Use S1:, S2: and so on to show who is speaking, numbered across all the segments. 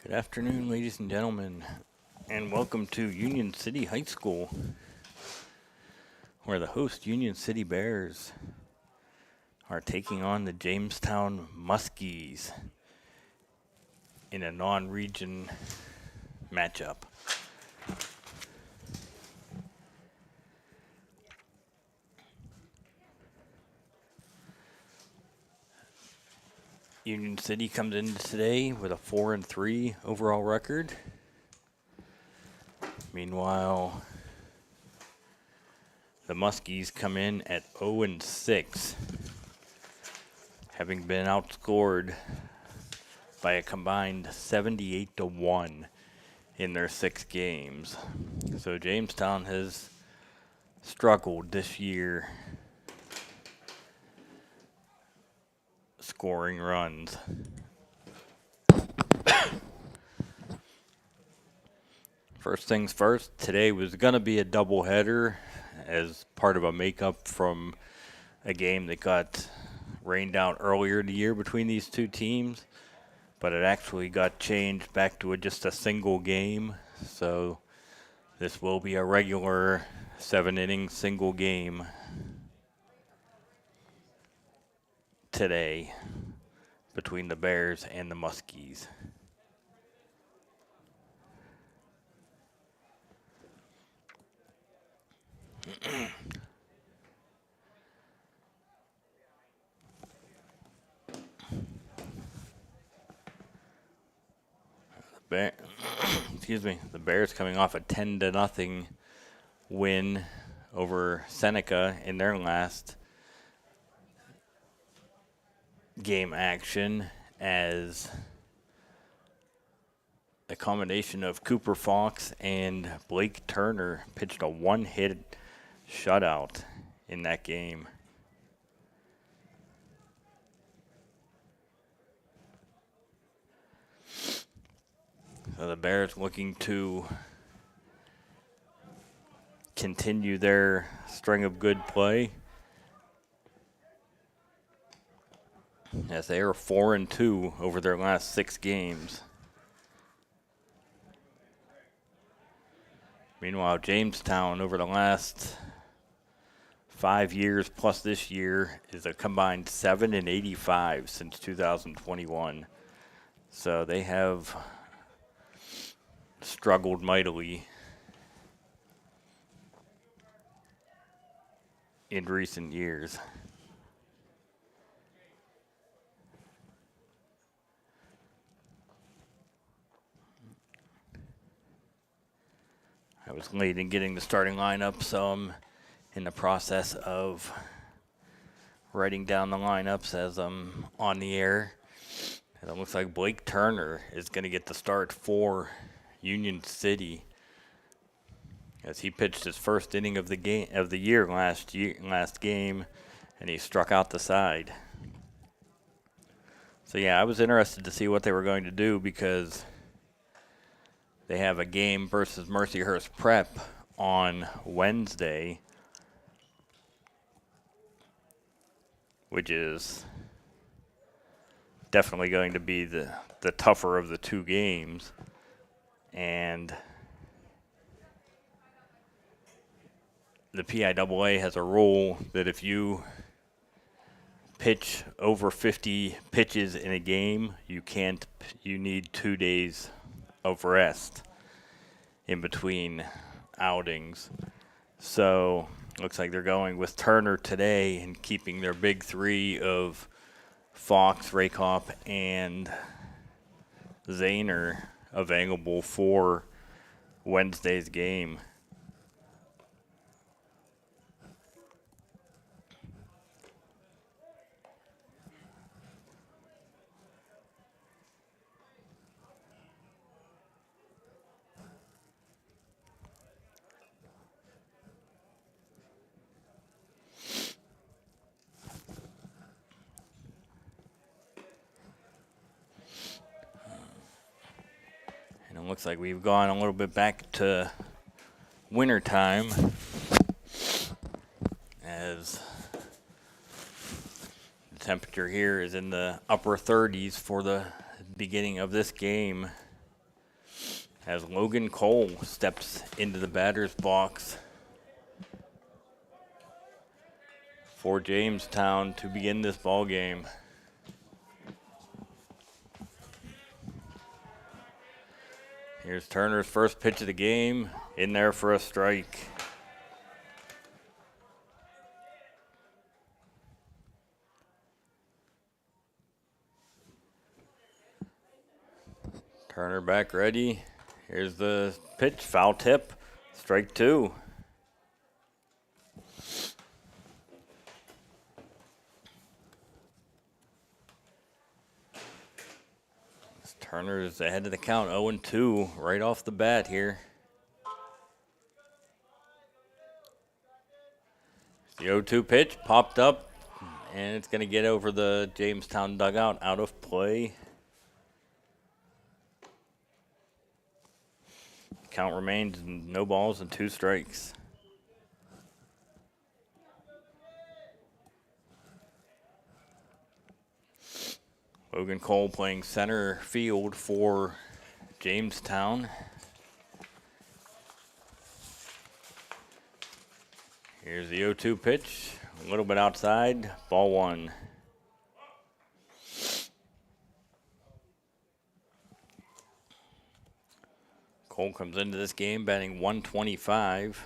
S1: Good afternoon, ladies and gentlemen, and welcome to Union City High School, where the host Union City Bears are taking on the Jamestown Muskies in a non-region matchup. Union City comes in today with a 4-3 overall record. Meanwhile, the Muskies come in at 0-6, having been outscored by a combined 78-1 in their 6 games. So Jamestown has struggled this year scoring runs. First things first, today was going to be a doubleheader as part of a makeup from a game that got rained out earlier in the year between these two teams, but it actually got changed back to just a single game. So this will be a regular 7-inning single game today between the Bears and the Muskies. The Bears coming off a 10-0 win over Seneca in their last game action, as a combination of Cooper Fox and Blake Turner pitched a one-hit shutout in that game. So the Bears looking to continue their string of good play, as they are 4-2 over their last 6 games. Meanwhile, Jamestown over the last 5 years plus this year is a combined 7-85 since 2021. So they have struggled mightily in recent years. I was late in getting the starting lineup, so I'm in the process of writing down the lineups as I'm on the air. And it looks like Blake Turner is going to get the start for Union City, as he pitched his first inning of the year last game, and he struck out the side. So yeah, I was interested to see what they were going to do, because they have a game versus Mercyhurst Prep on Wednesday, which is definitely going to be the tougher of the 2 games. And the PIAA has a rule that if you pitch over 50 pitches in a game, you need 2 days of rest in between outings. So looks like they're going with Turner today and keeping their big 3 of Fox, Rakoff, and Zahner available for Wednesday's game. And it looks like we've gone a little bit back to winter time, as the temperature here is in the upper 30s for the beginning of this game as Logan Cole steps into the batter's box for Jamestown to begin this ball game. Here's Turner's first pitch of the game, in there for a strike. Turner back ready. Here's the pitch, foul tip, strike two. Turner is ahead of the count, 0-2 right off the bat here. The 0-2 pitch popped up, and it's going to get over the Jamestown dugout, out of play. Count remains no balls and 2 strikes. Logan Cole playing center field for Jamestown. Here's the 0-2 pitch, a little bit outside, ball 1. Cole comes into this game batting 125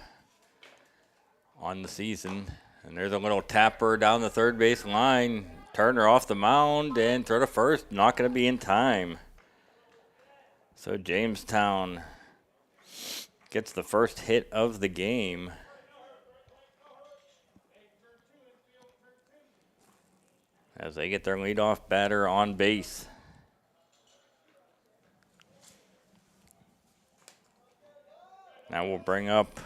S1: on the season. And there's a little tapper down the third base line. Turner off the mound and throw to first, not going to be in time. So Jamestown gets the first hit of the game. As they get their leadoff batter on base. Now we'll bring up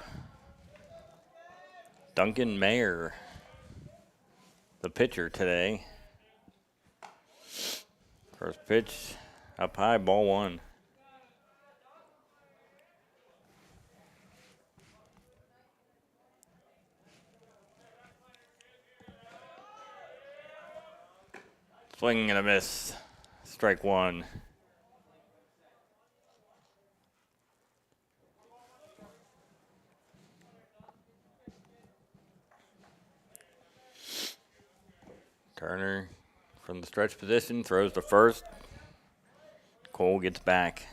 S1: Duncan Mayer, the pitcher today. First pitch, up high, ball 1. Swing and a miss, strike 1. Turner from the stretch position throws to first. Cole gets back.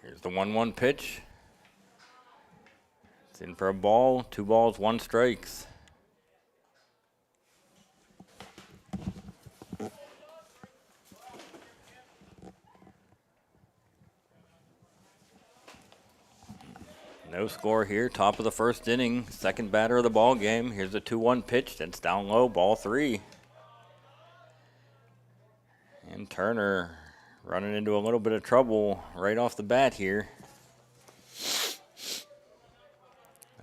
S1: Here's the 1-1 pitch. It's in for a ball. 2 balls, 1 strikes. No score here, top of the first inning, second batter of the ball game. Here's a 2-1 pitch, that's down low, ball 3. And Turner running into a little bit of trouble right off the bat here.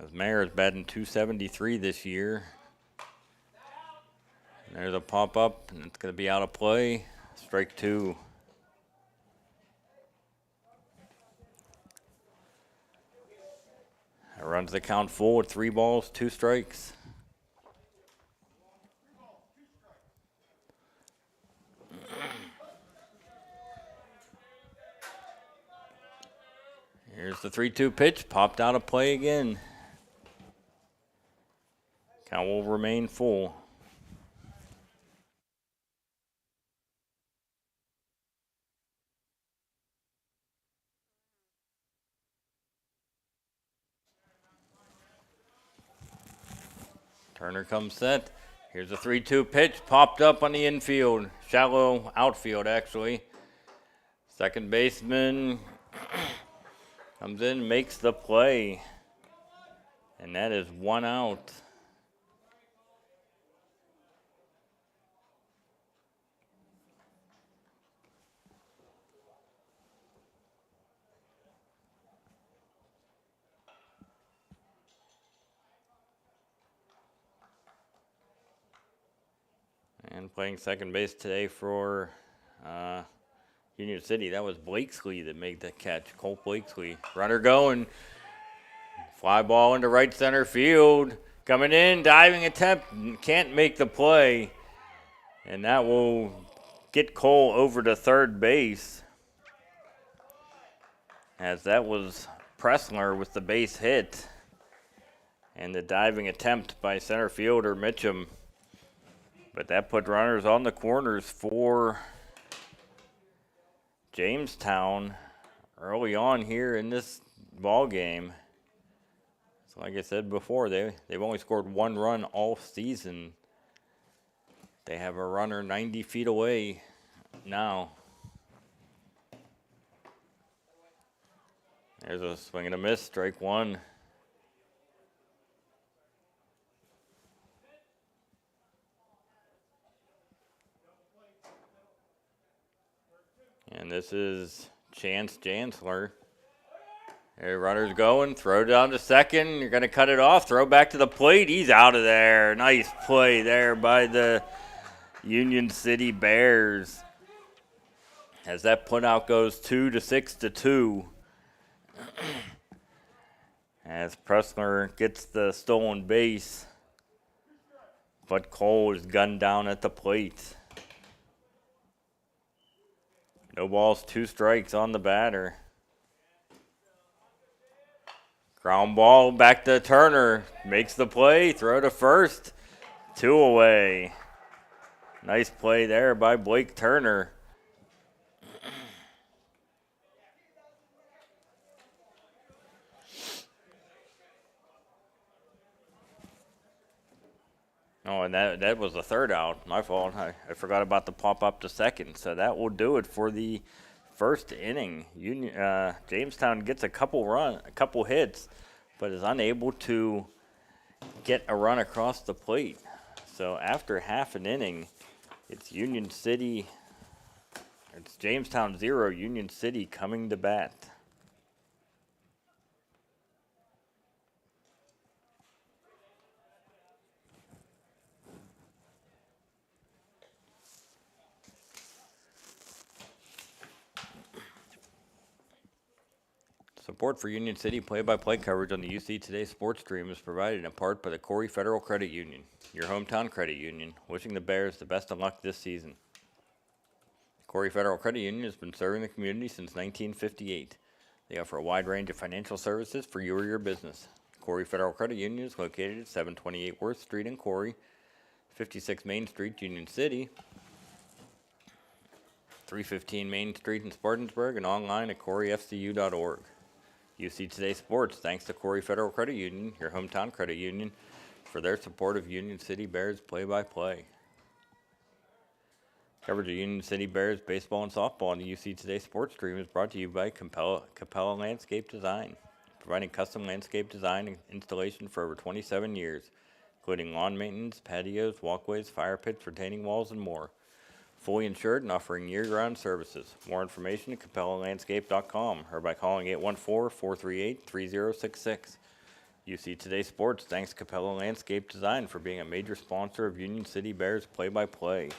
S1: As Mayer is batting .273 this year. And there's a pop-up, and it's going to be out of play. Strike 2. That runs the count full with 3 balls, 2 strikes. Here's the 3-2 pitch, popped out of play again. Count will remain full. Turner comes set. Here's a 3-2 pitch, popped up on the infield. Shallow outfield, actually. Second baseman comes in, makes the play. And that is 1 out. And playing second base today for Union City, that was Blakesley that made the catch. Colt Blakesley. Runner going. Fly ball into right center field. Coming in, diving attempt, can't make the play. And that will get Cole over to third base. As that was Pressler with the base hit. And the diving attempt by center fielder Mitchum. But that put runners on the corners for Jamestown early on here in this ball game. So like I said before, they've only scored one run all season. They have a runner 90 feet away now. There's a swing and a miss, strike one. And this is Chance Jansler. There, runner's going, throw down to second. You're going to cut it off, throw back to the plate. He's out of there. Nice play there by the Union City Bears. As that putout goes 2-6-2. As Pressler gets the stolen base. But Cole is gunned down at the plate. No balls, 2 strikes on the batter. Ground ball back to Turner. Makes the play, throw to first. 2 away. Nice play there by Blake Turner. Oh, and that was the third out. My fault. I forgot about the pop up to second. So that will do it for the first inning. Jamestown gets a couple hits, but is unable to get a run across the plate. So after half an inning, it's Jamestown 0, Union City coming to bat. Support for Union City play-by-play coverage on the UC Today sports stream is provided in part by the Corry Federal Credit Union, your hometown credit union, wishing the Bears the best of luck this season. Corry Federal Credit Union has been serving the community since 1958. They offer a wide range of financial services for you or your business. Corry Federal Credit Union is located at 728 Worth Street in Corry, 56 Main Street, Union City, 315 Main Street in Spartansburg, and online at corryfcu.org. UC Today Sports, thanks to Corry Federal Credit Union, your hometown credit union, for their support of Union City Bears play-by-play. Coverage of Union City Bears baseball and softball on the UC Today sports stream is brought to you by Capella Landscape Design, providing custom landscape design and installation for over 27 years, including lawn maintenance, patios, walkways, fire pits, retaining walls, and more. Fully insured and offering year-round services. More information at capellalandscape.com or by calling 814-438-3066. UC Today Sports thanks Capella Landscape Design for being a major sponsor of Union City Bears play-by-play.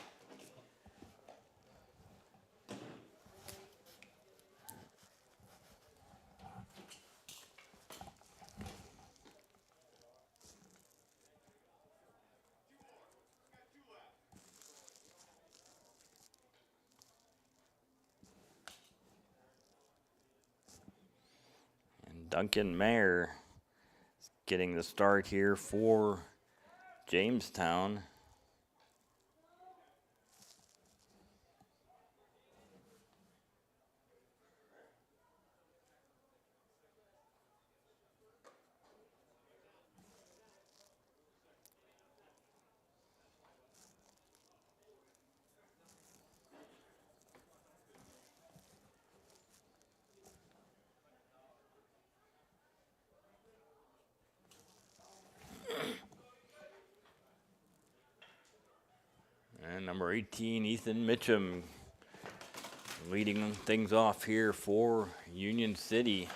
S1: Duncan Mayer getting the start here for Jamestown. And number 18, Ethan Mitchum, leading things off here for Union City.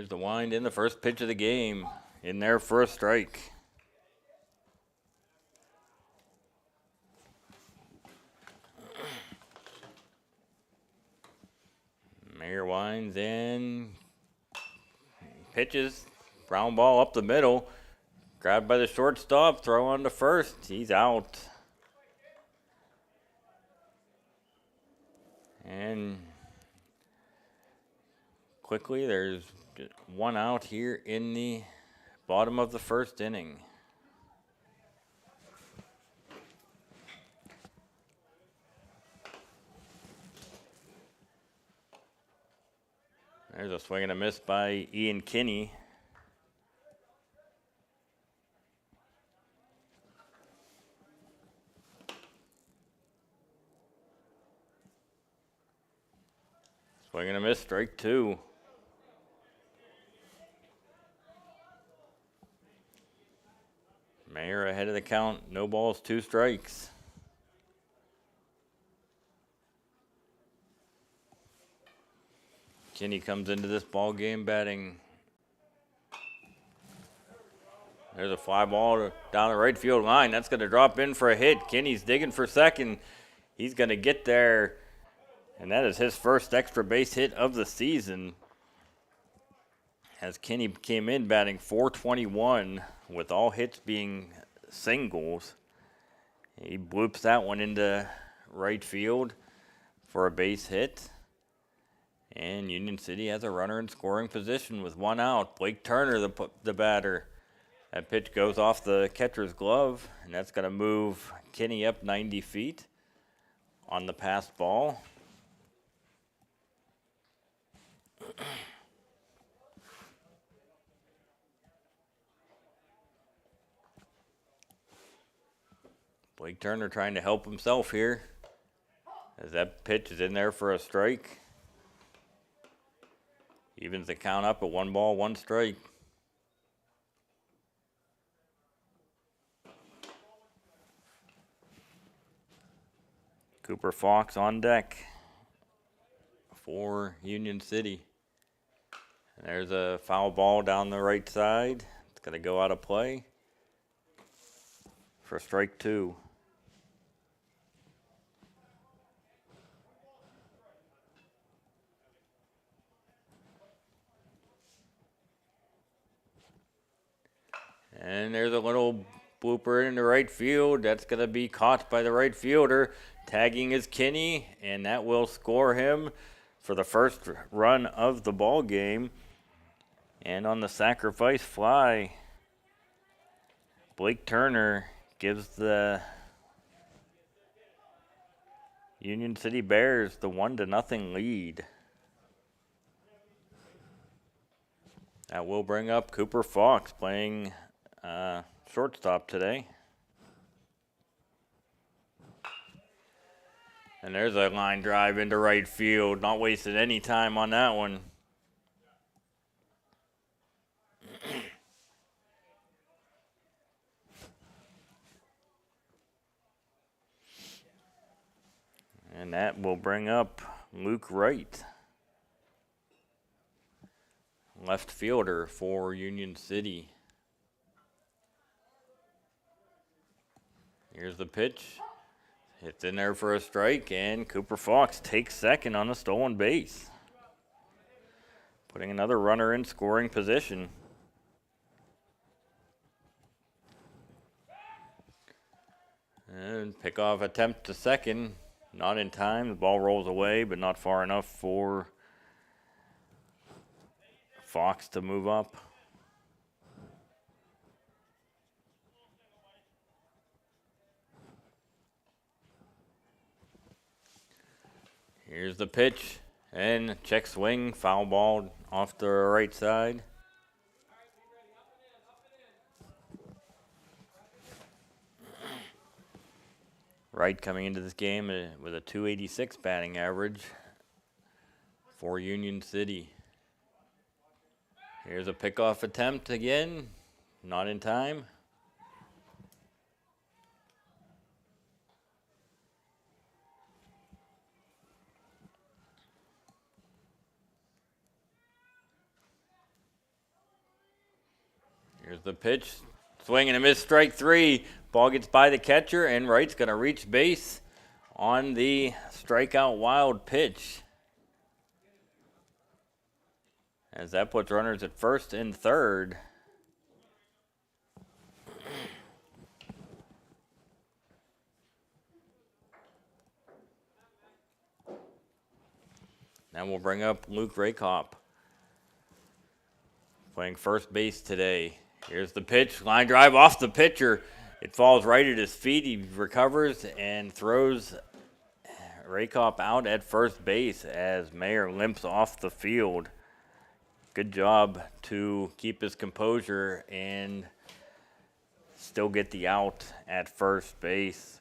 S1: Here's the wind in the first pitch of the game. In there for a strike. Mayer winds in. Pitches. Ground ball up the middle. Grabbed by the shortstop. Throw on to first. He's out. And quickly, there's one out here in the bottom of the first inning. There's a swing and a miss by Ian Kinney. Swing and a miss, strike two. Mayer ahead of the count, no balls, 2 strikes. Kinney comes into this ball game batting. There's a fly ball down the right field line. That's going to drop in for a hit. Kinney's digging for second. He's going to get there, and that is his first extra base hit of the season. As Kinney came in batting .421 with all hits being singles. He bloops that one into right field for a base hit. And Union City has a runner in scoring position with 1 out. Blake Turner, the batter. That pitch goes off the catcher's glove, and that's going to move Kinney up 90 feet on the pass ball. Blake Turner trying to help himself here as that pitch is in there for a strike. Evens the count up at 1 ball, 1 strike. Cooper Fox on deck for Union City. And there's a foul ball down the right side. It's going to go out of play for strike 2. And there's a little blooper in the right field. That's going to be caught by the right fielder. Tagging is Kinney, and that will score him for the first run of the ball game. And on the sacrifice fly, Blake Turner gives the Union City Bears the 1-0 lead. That will bring up Cooper Fox playing shortstop today. And there's a line drive into right field. Not wasting any time on that one. And that will bring up Luke Wright, left fielder for Union City. Here's the pitch. It's in there for a strike, and Cooper Fox takes second on a stolen base, putting another runner in scoring position. And pickoff attempt to second, not in time. The ball rolls away, but not far enough for Fox to move up. Here's the pitch, and check swing, foul ball off the right side. Wright coming into this game with a .286 batting average for Union City. Here's a pickoff attempt again, not in time. Here's the pitch. Swing and a miss, strike three. Ball gets by the catcher, and Wright's going to reach base on the strikeout wild pitch. As that puts runners at first and third. Now we'll bring up Luke Raykop, playing first base today. Here's the pitch. Line drive off the pitcher. It falls right at his feet. He recovers and throws Raykop out at first base as Mayer limps off the field. Good job to keep his composure and still get the out at first base.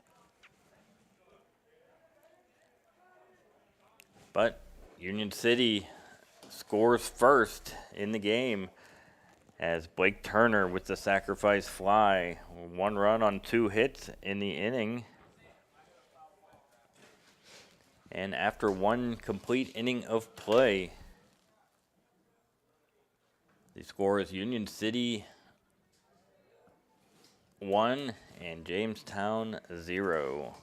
S1: But Union City scores first in the game as Blake Turner with the sacrifice fly. 1 run on 2 hits in the inning. And after 1 complete inning of play, the score is Union City 1 and Jamestown 0.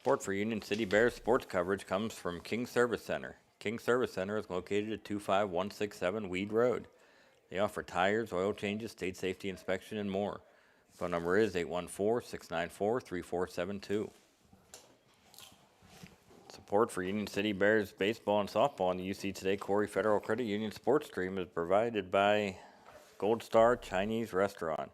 S1: Support for Union City Bears sports coverage comes from King Service Center. King Service Center is located at 25167 Weed Road. They offer tires, oil changes, state safety inspection, and more. Phone number is 814-694-3472. Support for Union City Bears baseball and softball on the UC Today Corry Federal Credit Union Sports Stream is provided by Goldstar Chinese Restaurant,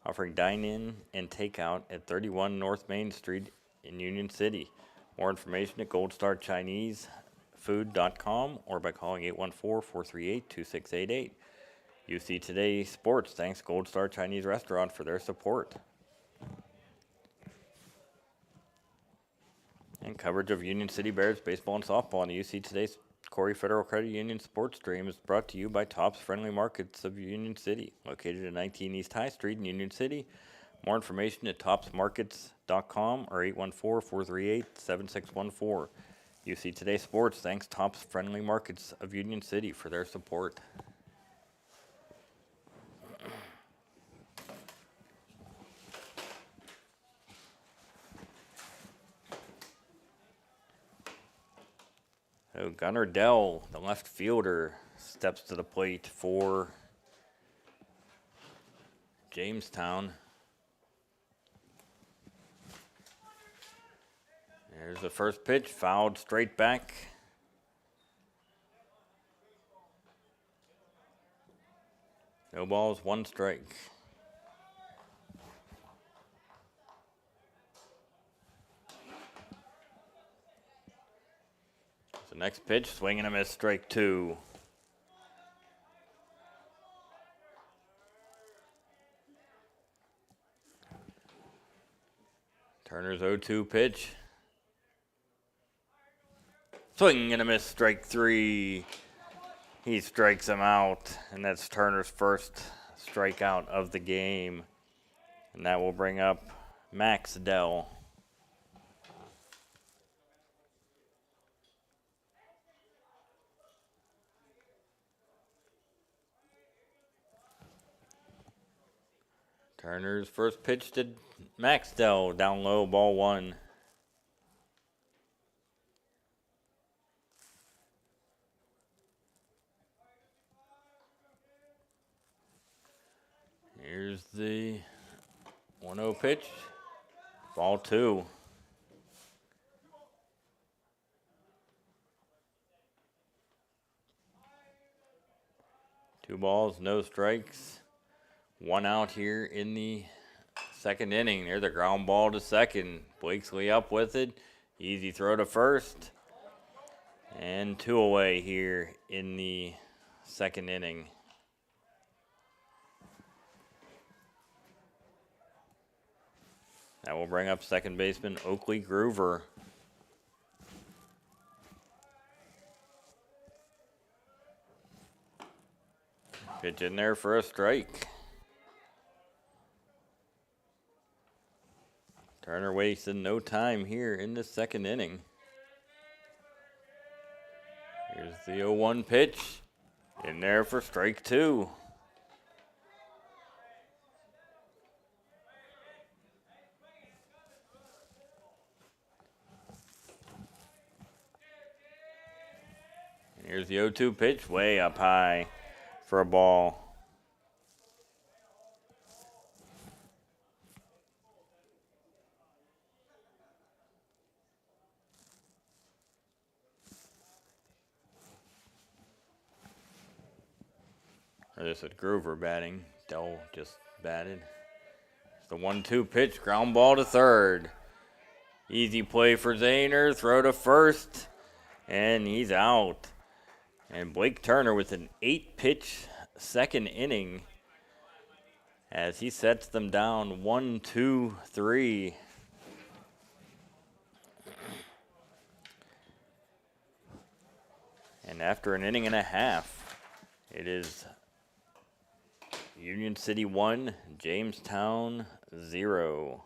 S1: offering dine-in and takeout at 31 North Main Street in Union City. More information at goldstarchinesefood.com or by calling 814-438-2688. UC Today Sports thanks Goldstar Chinese Restaurant for their support. And coverage of Union City Bears baseball and softball on the UC Today Corry Federal Credit Union Sports Stream is brought to you by Tops Friendly Markets of Union City, located at 19 East High Street in Union City. More information at topsmarkets.com or 814-438-7614. UC Today Sports thanks Tops Friendly Markets of Union City for their support. So Gunnar Dell, the left fielder, steps to the plate for Jamestown. There's the first pitch, fouled straight back. No balls, 1 strike. The next pitch, swing and a miss, strike 2. Turner's 0-2 pitch. Swing and a miss, strike 3. He strikes him out, and that's Turner's first strikeout of the game. And that will bring up Max Dell. Turner's first pitch to Max Dell, down low, ball 1. Here's the 1-0 pitch, ball 2. Two balls, no strikes. 1 out here in the second inning. There's a ground ball to second. Blakesley up with it. Easy throw to first. And 2 away here in the second inning. That will bring up second baseman Oakley Groover. Pitch in there for a strike. Turner wasted no time here in the second inning. Here's the 0-1 pitch. In there for strike two. And here's the 0-2 pitch, way up high for a ball. Or this is Groover batting. Dell just batted. The 1-2 pitch, ground ball to third. Easy play for Zahner, throw to first, and he's out. And Blake Turner with an 8-pitch second inning as he sets them down 1-2-3. And after an inning and a half, it is Union City 1, Jamestown 0.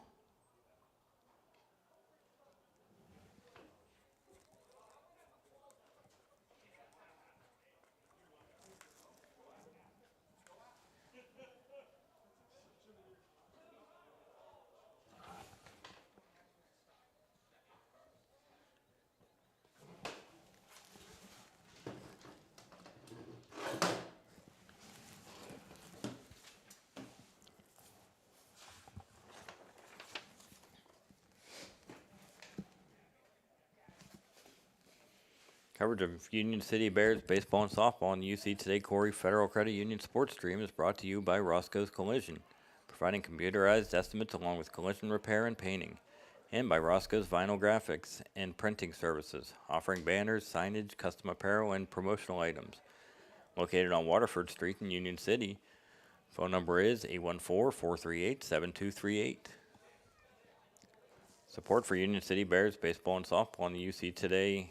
S1: Coverage of Union City Bears baseball and softball on the UC Today Corry Federal Credit Union Sports Stream is brought to you by Rosco's Collision, providing computerized estimates along with collision repair and painting, and by Rosco's Vinyl Graphics and Printing Services, offering banners, signage, custom apparel, and promotional items. Located on Waterford Street in Union City. Phone number is 814-438-7238. Support for Union City Bears baseball and softball on the UC Today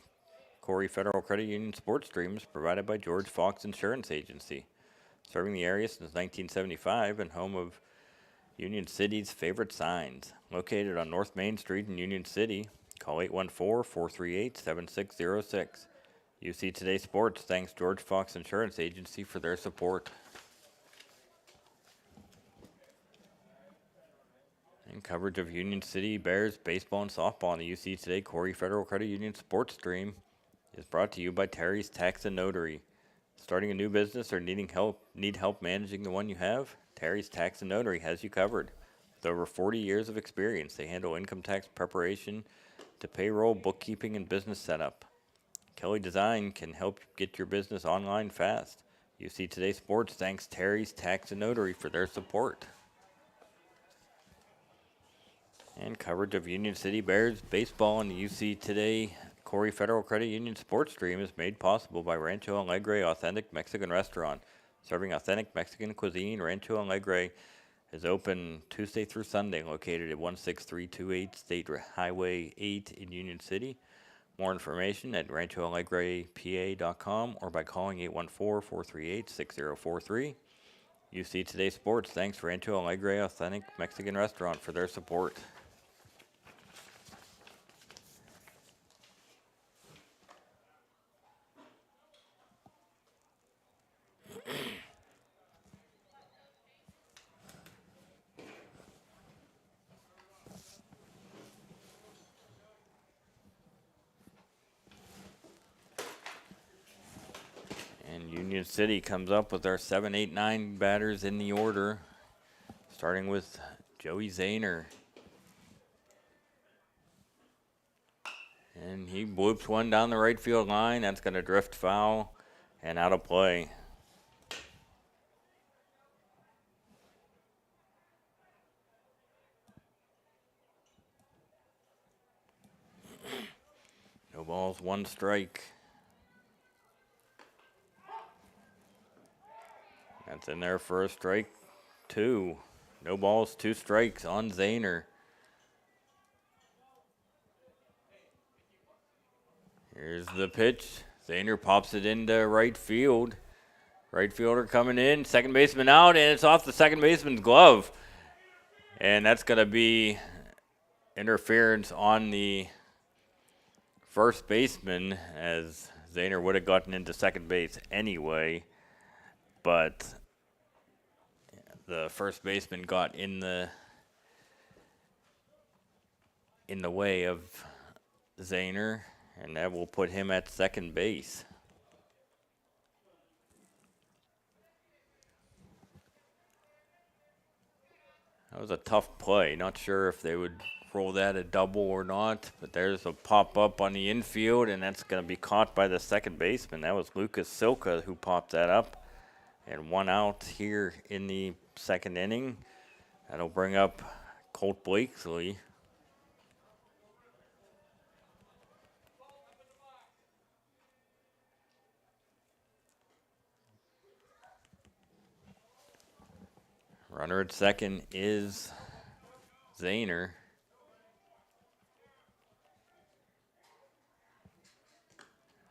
S1: Corry Federal Credit Union Sports Streams provided by George Fox Insurance Agency, serving the area since 1975 and home of Union City's favorite signs. Located on North Main Street in Union City, call 814-438-7606. UC Today Sports thanks George Fox Insurance Agency for their support. And coverage of Union City Bears baseball and softball on the UC Today Corry Federal Credit Union Sports Stream is brought to you by Terry's Tax and Notary. Starting a new business or need help managing the one you have? Terry's Tax and Notary has you covered. With over 40 years of experience, they handle income tax preparation to payroll, bookkeeping, and business setup. Kelly Design can help get your business online fast. UC Today Sports thanks Terry's Tax and Notary for their support. And coverage of Union City Bears baseball on the UC Today Corry Federal Credit Union Sports Stream is made possible by Rancho Alegre Authentic Mexican Restaurant. Serving authentic Mexican cuisine, Rancho Alegre is open Tuesday through Sunday, located at 16328 State Highway 8 in Union City. More information at ranchoalegrepa.com or by calling 814-438-6043. UC Today Sports thanks Rancho Alegre Authentic Mexican Restaurant for their support. Union City comes up with our 7, 8, 9 batters in the order, starting with Joey Zahner. And he whoops one down the right field line. That's going to drift foul and out of play. No balls, one strike. That's in there for a strike, 2. No balls, 2 strikes on Zahner. Here's the pitch. Zahner pops it into right field. Right fielder coming in, second baseman out, and it's off the second baseman's glove. And that's going to be interference on the first baseman, as Zahner would have gotten into second base anyway, but the first baseman got in the way of Zahner, and that will put him at second base. That was a tough play. Not sure if they would roll that a double or not, but there's a pop-up on the infield, and that's going to be caught by the second baseman. That was Lucas Silka who popped that up, and 1 out here in the second inning. That'll bring up Colt Blakesley. Runner at second is Zahner.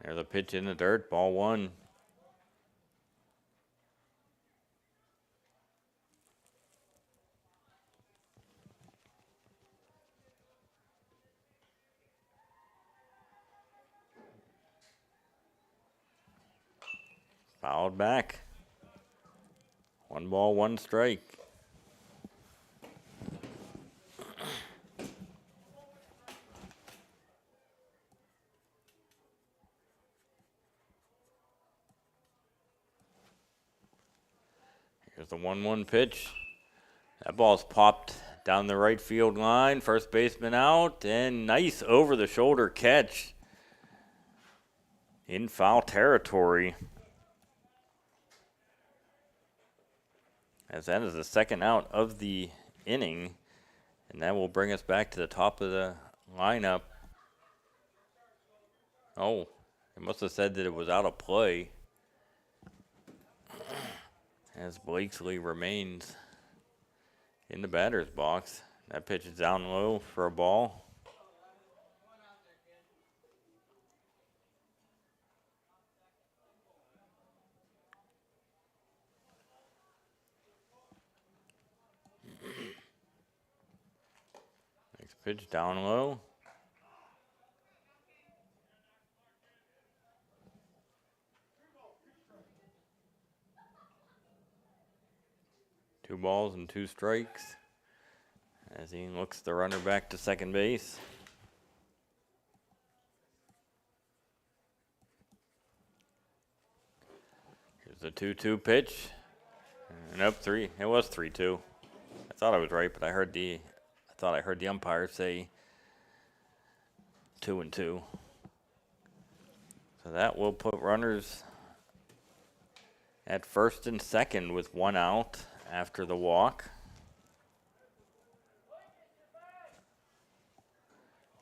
S1: There's a pitch in the dirt, ball 1. Fouled back. 1 ball, 1 strike. Here's the 1-1 pitch. That ball's popped down the right field line. First baseman out, and nice over-the-shoulder catch in foul territory. As that is the second out of the inning, and that will bring us back to the top of the lineup. Oh, it must have said that it was out of play, as Blakesley remains in the batter's box. That pitch is down low for a ball. Next pitch down low. Two balls and 2 strikes as he looks the runner back to second base. Here's the 2-2 pitch. And up 3. It was 3-2. I thought I was right, but I thought I heard the umpire say 2-2. So that will put runners at first and second with 1 out after the walk.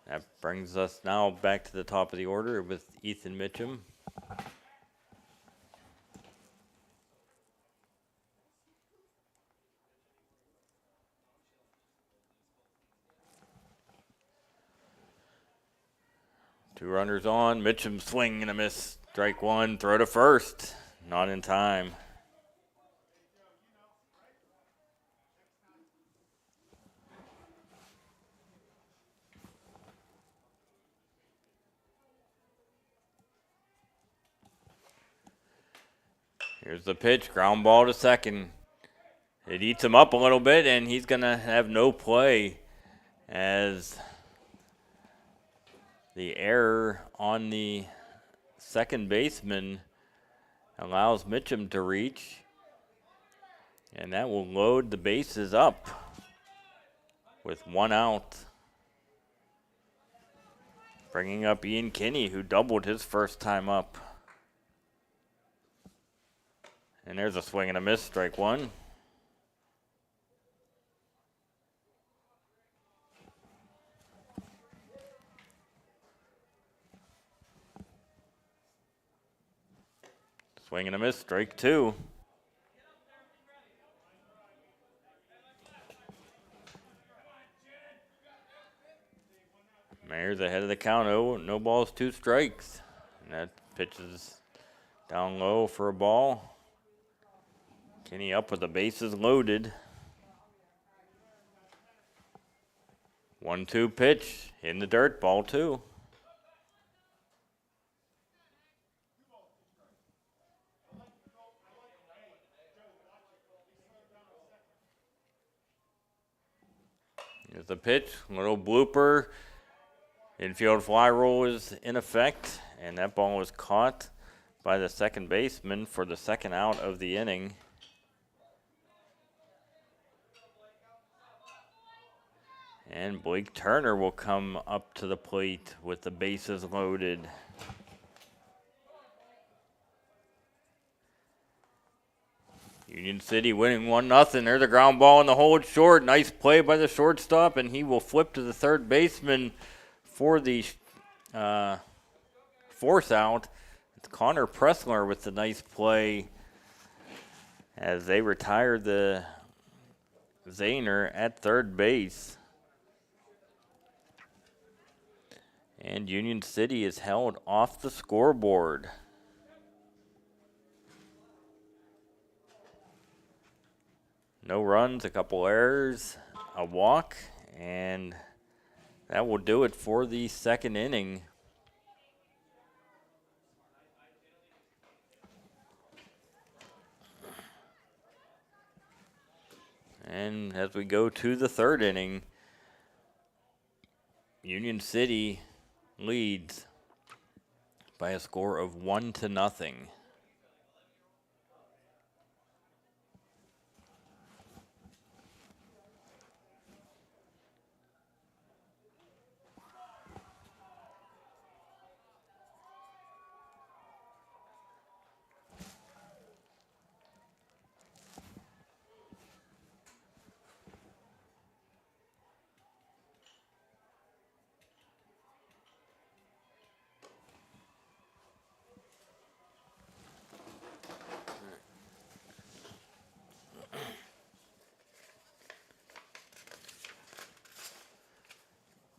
S1: That brings us now back to the top of the order with Ethan Mitchum. Two runners on. Mitchum swing and a miss. Strike 1. Throw to first. Not in time. Here's the pitch. Ground ball to second. It eats him up a little bit, and he's going to have no play as the error on the second baseman allows Mitchum to reach, and that will load the bases up with 1 out. Bringing up Ian Kinney, who doubled his first time up. And there's a swing and a miss, strike 1. Swing and a miss, strike 2. Mayer's ahead of the count. Oh, no balls, 2 strikes. And that pitch is down low for a ball. Kinney up with the bases loaded. 1-2 pitch in the dirt, ball 2. Here's the pitch, little blooper. Infield fly rule is in effect, and that ball was caught by the second baseman for the second out of the inning. And Blake Turner will come up to the plate with the bases loaded. Union City winning 1-0. There's a ground ball in the hole. It's short. Nice play by the shortstop, and he will flip to the third baseman for the force out. It's Connor Pressler with the nice play as they retire the Zahner at third base. And Union City is held off the scoreboard. No runs, a couple errors, a walk, and that will do it for the second inning. And as we go to the third inning, Union City leads by a score of 1-0.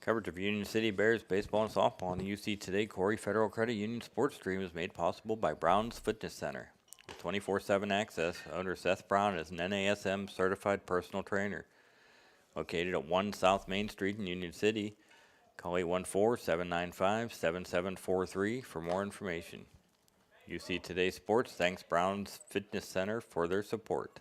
S1: Coverage of Union City Bears baseball and softball on the UC Today Corry Federal Credit Union Sports Stream is made possible by Brown's Fitness Center. With 24/7 access, owner Seth Brown is an NASM certified personal trainer. Located at 1 South Main Street in Union City, call 814-795-7743 for more information. UC Today Sports thanks Brown's Fitness Center for their support.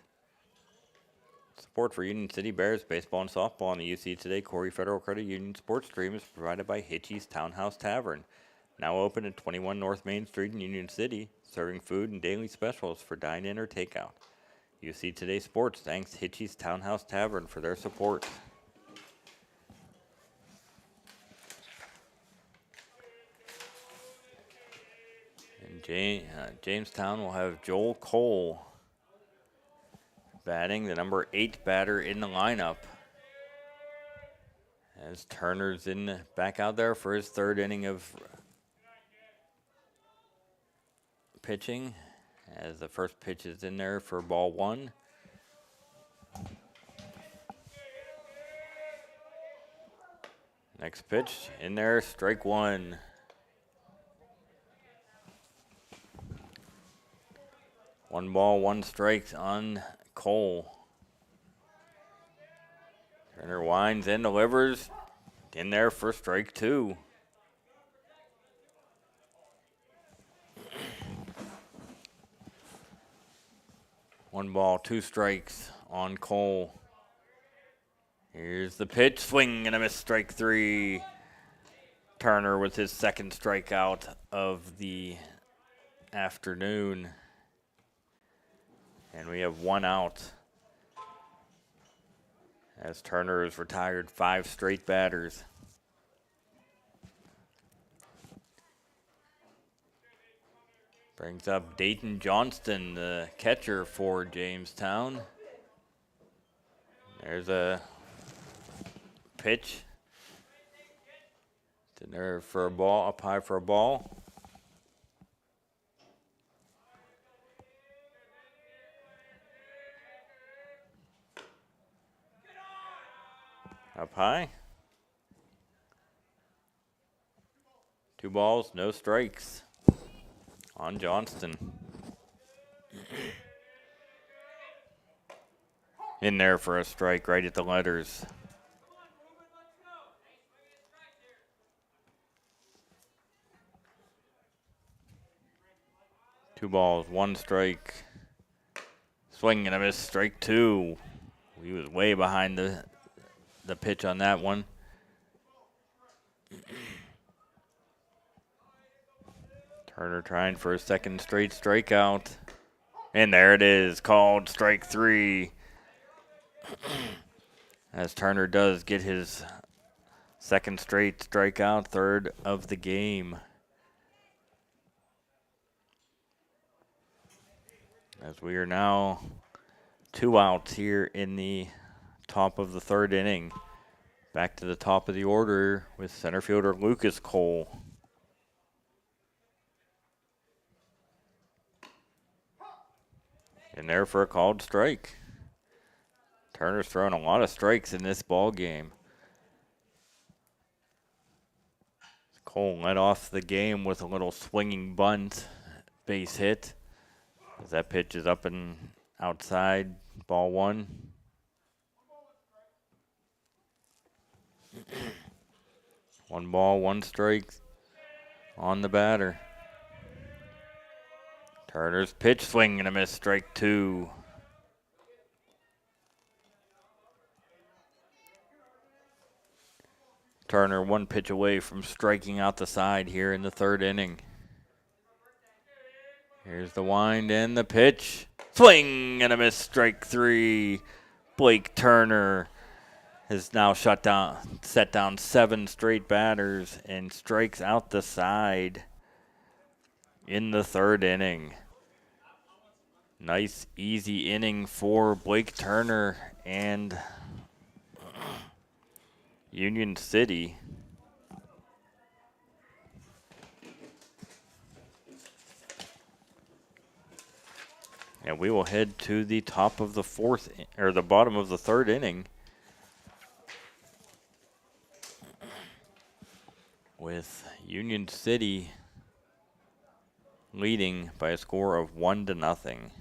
S1: Support for Union City Bears baseball and softball on the UC Today Corry Federal Credit Union Sports Stream is provided by Hitchy's Townhouse Tavern, now open at 21 North Main Street in Union City, serving food and daily specials for dine-in or takeout. UC Today Sports thanks Hitchy's Townhouse Tavern for their support. And Jamestown will have Joel Cole batting, the number 8 batter in the lineup. As Turner's back out there for his third inning of pitching. As the first pitch is in there for ball 1. Next pitch in there, strike 1. One ball, 1 strike on Cole. Turner winds and delivers. In there for strike 2. One ball, 2 strikes on Cole. Here's the pitch, swing and a miss, strike 3. Turner with his second strikeout of the afternoon. And we have 1 out. As Turner has retired 5 straight batters. Brings up Dayton Johnston, the catcher for Jamestown. There's a pitch. It's in there for a ball, up high for a ball. Up high. 2 balls, no strikes on Johnston. In there for a strike right at the letters. 2 balls, 1 strike. Swing and a miss, strike 2. He was way behind the pitch on that one. Turner trying for a second straight strikeout. And there it is, called strike 3. As Turner does get his second straight strikeout, third of the game. As we are now 2 outs here in the top of the third inning. Back to the top of the order with center fielder Lucas Cole. In there for a called strike. Turner's throwing a lot of strikes in this ball game. Cole led off the game with a little swinging bunt, base hit. As that pitch is up and outside, ball 1. One ball, 1 strike on the batter. Turner's pitch, swing and a miss, strike 2. Turner 1 pitch away from striking out the side here in the third inning. Here's the wind and the pitch. Swing and a miss, strike 3. Blake Turner has now set down 7 straight batters and strikes out the side in the third inning. Nice, easy inning for Blake Turner and Union City. And we will head to the top of the the bottom of the third inning with Union City leading by a score of 1-0.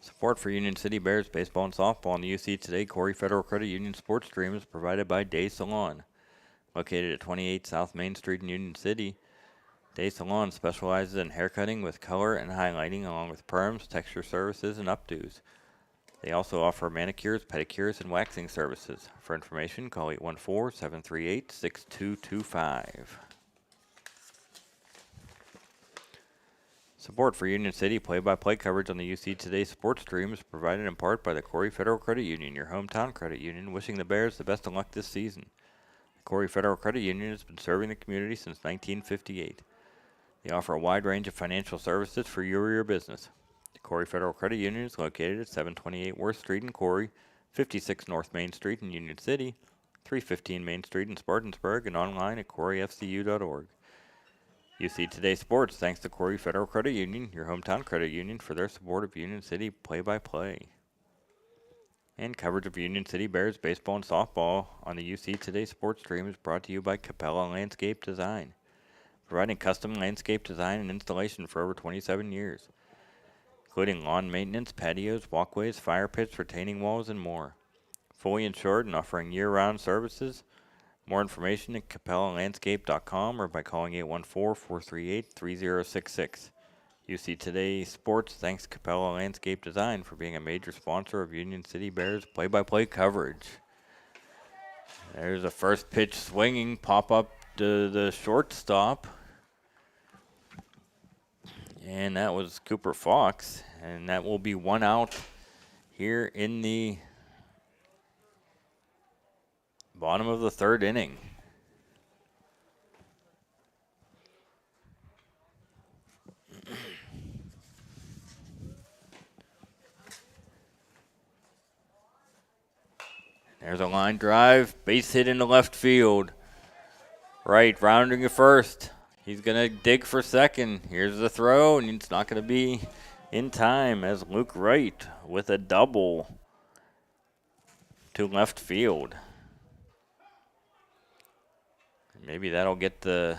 S1: Support for Union City Bears baseball and softball on the UC Today Corry Federal Credit Union Sports Stream is provided by Dai Salon. Located at 28 South Main Street in Union City, Dai Salon specializes in haircutting with color and highlighting along with perms, texture services, and updos. They also offer manicures, pedicures, and waxing services. For information, call 814-738-6225. Support for Union City play-by-play coverage on the UC Today Sports Stream is provided in part by the Corry Federal Credit Union, your hometown credit union, wishing the Bears the best of luck this season. The Corry Federal Credit Union has been serving the community since 1958. They offer a wide range of financial services for you or your business. The Corry Federal Credit Union is located at 728 Worth Street in Corry, 56 North Main Street in Union City, 315 Main Street in Spartansburg, and online at corryfcu.org. UC Today Sports thanks to Corry Federal Credit Union, your hometown credit union, for their support of Union City play-by-play. And coverage of Union City Bears baseball and softball on the UC Today Sports Stream is brought to you by Capella Landscape Design, providing custom landscape design and installation for over 27 years, including lawn maintenance, patios, walkways, fire pits, retaining walls, and more. Fully insured and offering year-round services. More information at capellalandscape.com or by calling 814-438-3066. UC Today Sports thanks Capella Landscape Design for being a major sponsor of Union City Bears play-by-play coverage. There's a first pitch swinging pop-up to the shortstop. And that was Cooper Fox. And that will be 1 out here in the bottom of the third inning. There's a line drive, base hit into left field. Right, rounding to first. He's going to dig for second. Here's the throw, and it's not going to be in time as Luke Wright with a double to left field. Maybe that'll get the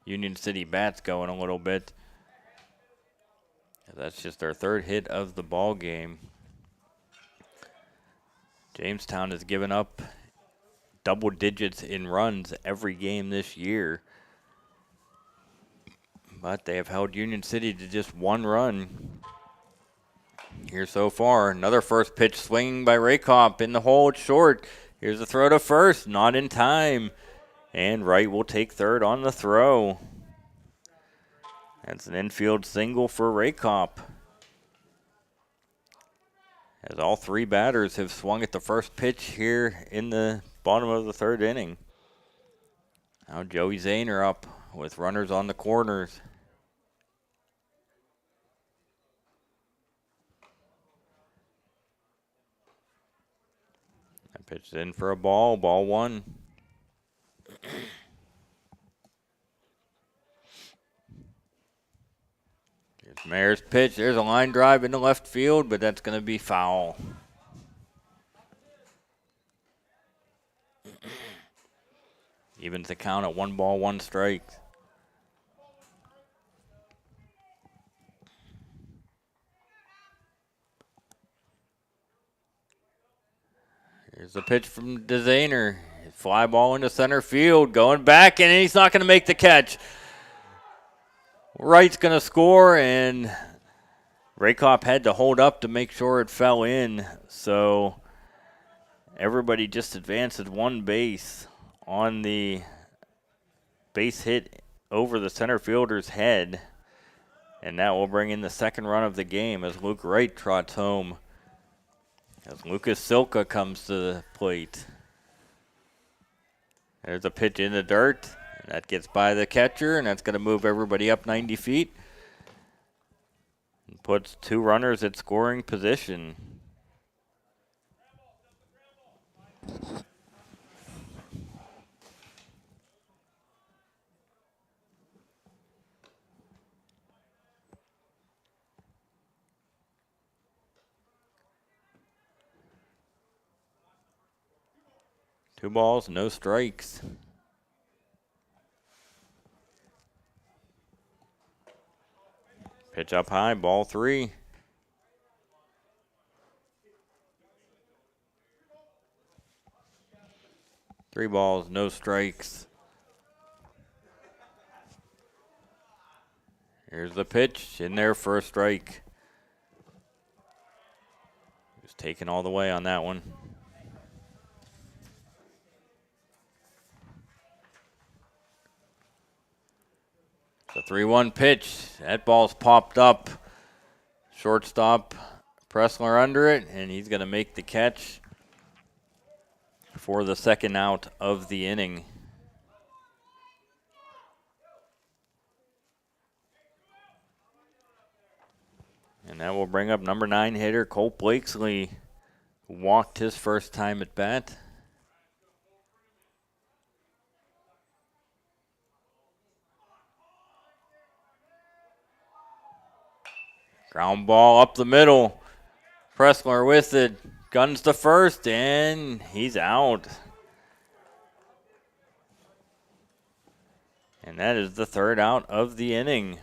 S1: Union City bats going a little bit. That's just their third hit of the ball game. Jamestown has given up double digits in runs every game this year. But they have held Union City to just one run here so far. Another first pitch swinging by Rakoff in the hole. It's short. Here's a throw to first. Not in time. And Wright will take third on the throw. That's an infield single for Rakoff. As all three batters have swung at the first pitch here in the bottom of the third inning. Now Joey Zahner up with runners on the corners. That pitch is in for a ball. Ball one. Here's Mayer's pitch. There's a line drive into left field, but that's going to be foul. Evens the count at 1 ball, 1 strike. Here's the pitch from DeZaner. Fly ball into center field, going back, and he's not going to make the catch. Wright's going to score, and Rakoff had to hold up to make sure it fell in. So everybody just advances one base on the base hit over the center fielder's head. And that will bring in the second run of the game as Luke Wright trots home. As Lucas Silka comes to the plate. There's a pitch in the dirt. And that gets by the catcher, and that's going to move everybody up 90 feet. And puts 2 runners at scoring position. Two balls, no strikes. Pitch up high, ball 3. Three balls, no strikes. Here's the pitch, in there for a strike. Just taken all the way on that one. It's a 3-1 pitch. That ball's popped up. Shortstop Pressler under it, and he's going to make the catch for the second out of the inning. And that will bring up number 9 hitter Colt Blakesley, who walked his first time at bat. Ground ball up the middle. Pressler with it. Guns to first, and he's out. And that is the third out of the inning.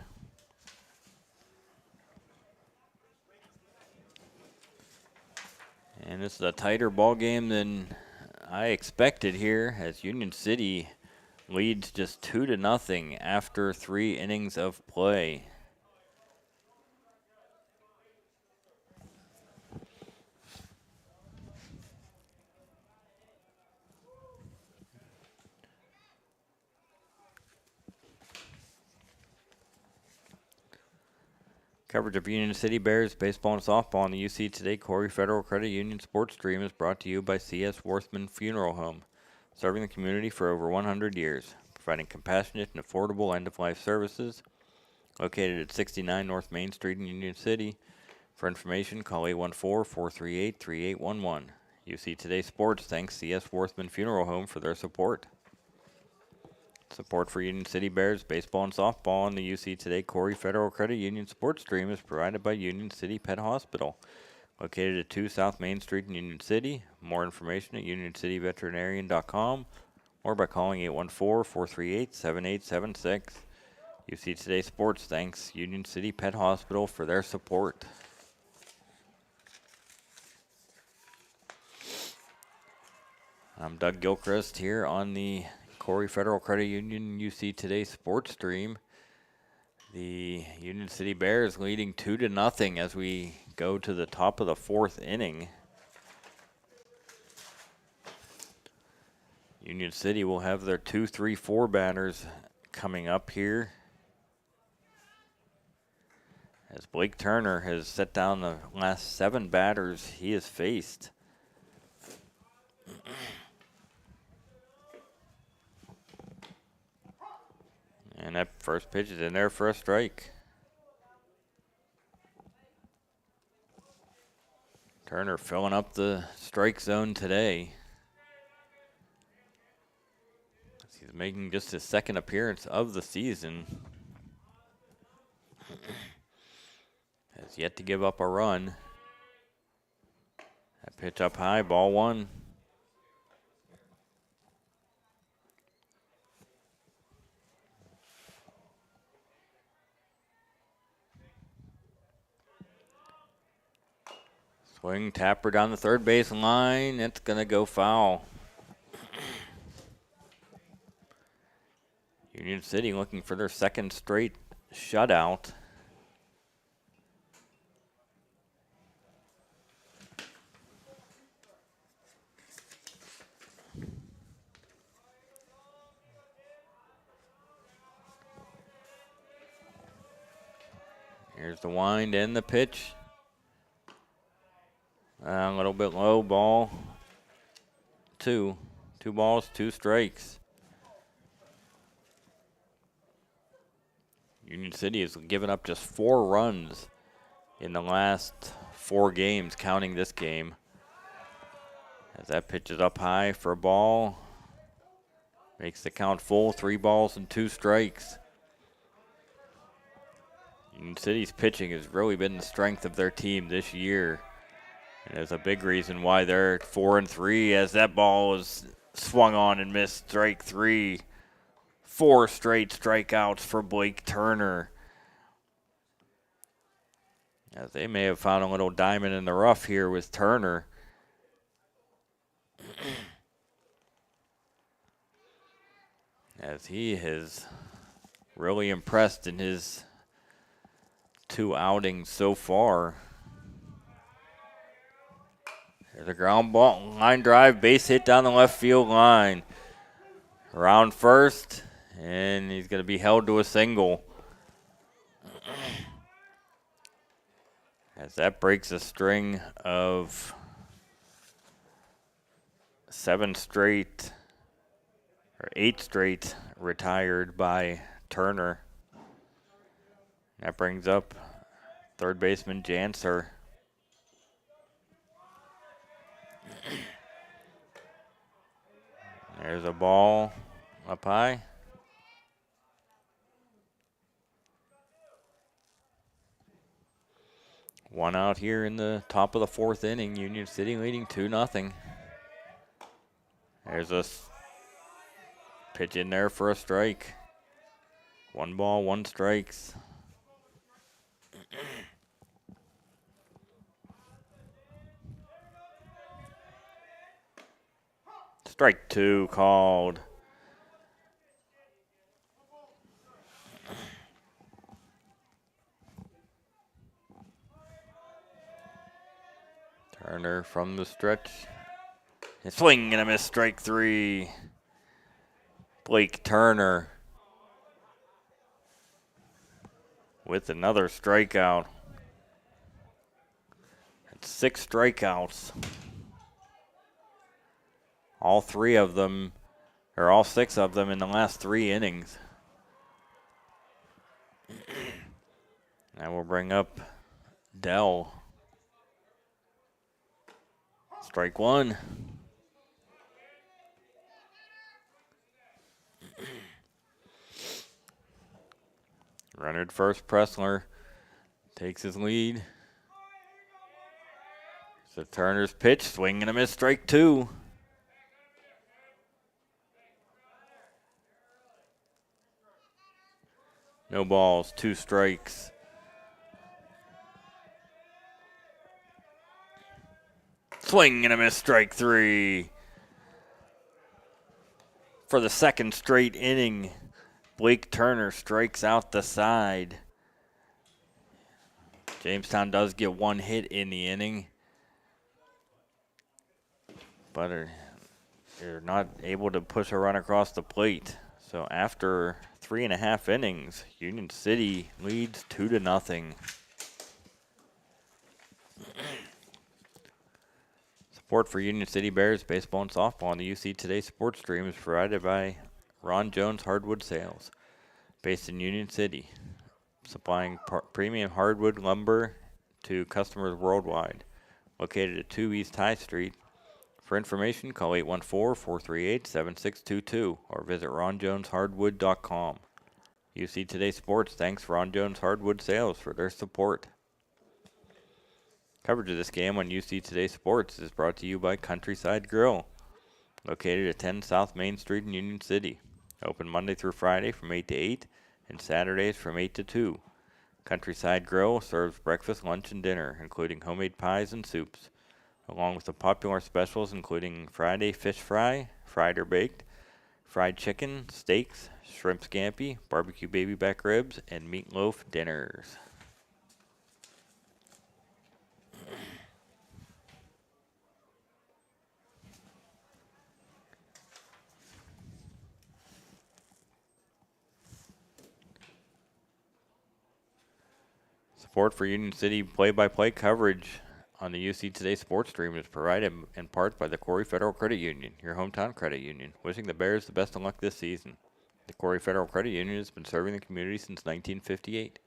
S1: And this is a tighter ball game than I expected here, as Union City leads just 2-0 after 3 innings of play. Coverage of Union City Bears baseball and softball on the UC Today Corry Federal Credit Union Sports Stream is brought to you by C.S. Warthman Funeral Home, serving the community for over 100 years, providing compassionate and affordable end-of-life services. Located at 69 North Main Street in Union City. For information, call 814-438-3811. UC Today Sports thanks C.S. Warthman Funeral Home for their support. Support for Union City Bears baseball and softball on the UC Today Corry Federal Credit Union Sports Stream is provided by Union City Pet Hospital, located at 2 South Main Street in Union City. More information at unioncityveterinarian.com or by calling 814-438-7876. UC Today Sports thanks Union City Pet Hospital for their support. I'm Doug Gilchrist here on the Corry Federal Credit Union UC Today Sports Stream. The Union City Bears leading 2-0 as we go to the top of the 4th inning. Union City will have their 2-3-4 batters coming up here, as Blake Turner has set down the last 7 batters he has faced. And that first pitch is in there for a strike. Turner filling up the strike zone today. He's making just his 2nd appearance of the season. Has yet to give up a run. That pitch up high, ball 1. Swing, tapper down the third base line. It's going to go foul. Union City looking for their 2nd straight shutout. Here's the wind and the pitch. A little bit low, ball 2. 2 balls, 2 strikes. Union City has given up just 4 runs in the last 4 games, counting this game. As that pitch is up high for a ball. Makes the count full, 3 balls and 2 strikes. Union City's pitching has really been the strength of their team this year. And there's a big reason why they're at 4-3, as that ball was swung on and missed. Strike 3. 4 straight strikeouts for Blake Turner. As they may have found a little diamond in the rough here with Turner. As he has really impressed in his 2 outings so far. There's a ground ball, line drive, base hit down the left field line. Around first, and he's going to be held to a single. As that breaks a string of 8 straight retired by Turner. That brings up third baseman Janser. There's a ball up high. One out here in the top of the 4th inning. Union City leading 2-0. There's a pitch in there for a strike. 1 ball, 1 strikes. Strike 2 called. Turner from the stretch. A swing and a miss, strike 3. Blake Turner with another strikeout. That's 6 strikeouts. All 6 of them in the last 3 innings. Now we'll bring up Dell. Strike 1. Runner at first, Pressler takes his lead. So Turner's pitch, swing and a miss, strike 2. No balls, 2 strikes. Swing and a miss, strike 3. For the second straight inning, Blake Turner strikes out the side. Jamestown does get 1 hit in the inning, but they're not able to push a run across the plate. So after 3.5 innings, Union City leads 2-0. Support for Union City Bears baseball and softball on the UC Today Sports Stream is provided by Jones Hardwood Sales, based in Union City, supplying premium hardwood lumber to customers worldwide. Located at 2 East High Street. For information, call 814-438-7622 or visit ronjoneshardwood.com. UC Today Sports thanks Ron Jones Hardwood Sales for their support. Coverage of this game on UC Today Sports is brought to you by Countryside Grill, located at 10 South Main Street in Union City. Open Monday through Friday from 8 to 8 and Saturdays from 8 to 2. Countryside Grill serves breakfast, lunch, and dinner, including homemade pies and soups, along with the popular specials including Friday fish fry, fried or baked, fried chicken, steaks, shrimp scampi, barbecue baby back ribs, and meatloaf dinners. Support for Union City play-by-play coverage on the UC Today Sports Stream is provided in part by the Corry Federal Credit Union, your hometown credit union, wishing the Bears the best of luck this season. The Corry Federal Credit Union has been serving the community since 1958.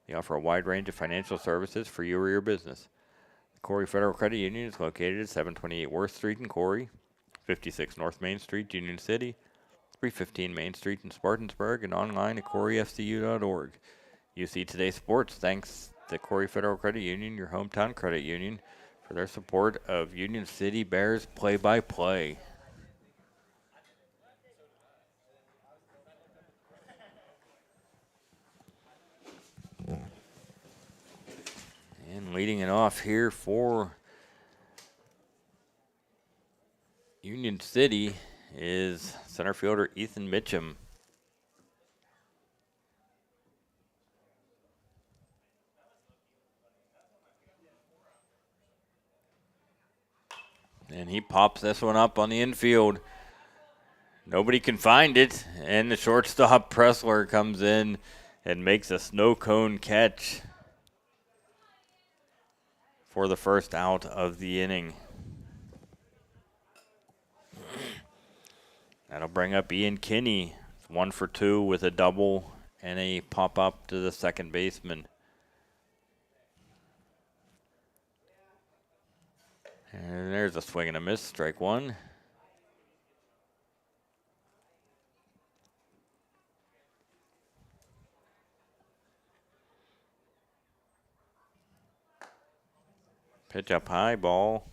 S1: They offer a wide range of financial services for you or your business. The Corry Federal Credit Union is located at 728 Worth Street in Corry, 56 North Main Street, Union City, 315 Main Street in Spartansburg, and online at corryfcu.org. UC Today Sports thanks the Corry Federal Credit Union, your hometown credit union, for their support of Union City Bears play-by-play. And leading it off here for Union City is center fielder Ethan Mitchum. And he pops this one up on the infield. Nobody can find it, and the shortstop Pressler comes in and makes a snow cone catch for the first out of the inning. That'll bring up Ian Kinney. 1 for 2 with a double and a pop-up to the second baseman. And there's a swing and a miss, strike 1. Pitch up high, ball.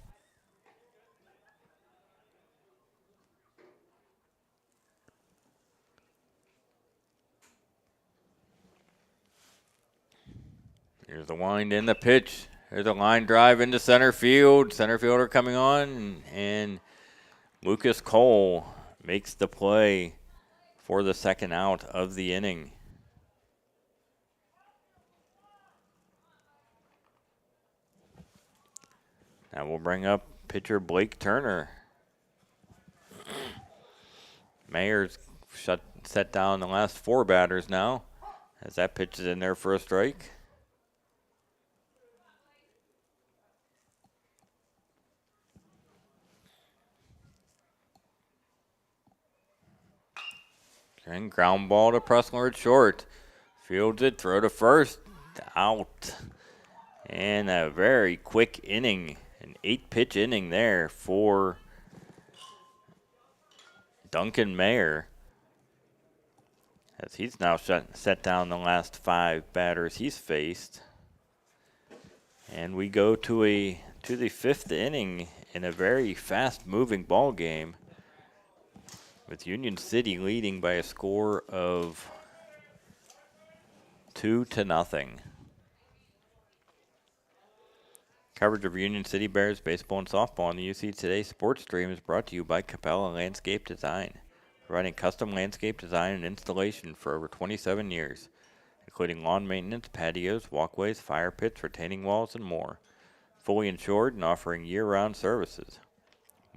S1: Here's the wind and the pitch. There's a line drive into center field. Center fielder coming on, and Lucas Cole makes the play for the second out of the inning. Now we'll bring up pitcher Blake Turner. Mayer's set down the last 4 batters now, as that pitch is in there for a strike. And ground ball to Pressler at short. Fields it, throw to first, out. And a very quick inning, an 8-pitch inning there for Duncan Mayer, as he's now set down the last 5 batters he's faced. And we go to the 5th inning in a very fast-moving ball game, with Union City leading by a score of 2-0. Coverage of Union City Bears baseball and softball on the UC Today Sports Stream is brought to you by Capella Landscape Design, providing custom landscape design and installation for over 27 years, including lawn maintenance, patios, walkways, fire pits, retaining walls, and more. Fully insured and offering year-round services.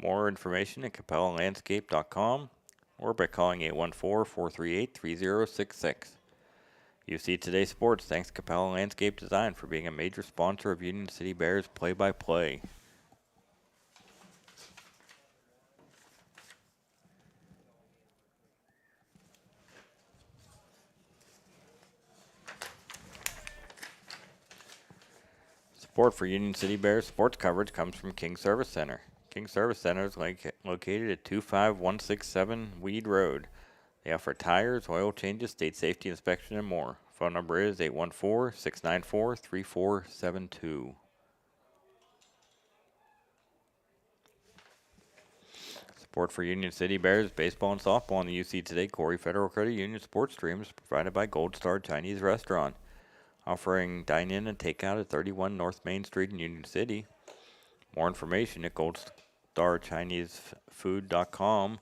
S1: More information at capellalandscape.com or by calling 814-438-3066. UC Today Sports thanks Capella Landscape Design for being a major sponsor of Union City Bears play-by-play. Support for Union City Bears sports coverage comes from King Service Center. King Service Center is located at 25167 Weed Road. They offer tires, oil changes, state safety inspection, and more. Phone number is 814-694-3472. Support for Union City Bears baseball and softball on the UC Today Corry Federal Credit Union Sports Stream is provided by Goldstar Chinese Restaurant, offering dine-in and takeout at 31 North Main Street in Union City. More information at goldstarchinesefood.com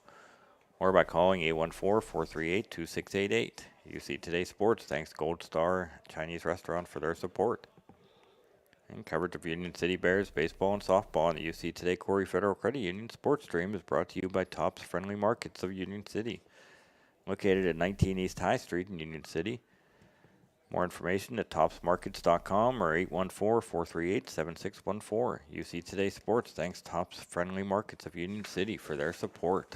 S1: or by calling 814-438-2688. UC Today Sports thanks Gold Star Chinese Restaurant for their support. And coverage of Union City Bears baseball and softball on the UC Today Corry Federal Credit Union Sports Stream is brought to you by Tops Friendly Markets of Union City, located at 19 East High Street in Union City. More information at topsmarkets.com or 814-438-7614. UC Today Sports thanks Tops Friendly Markets of Union City for their support.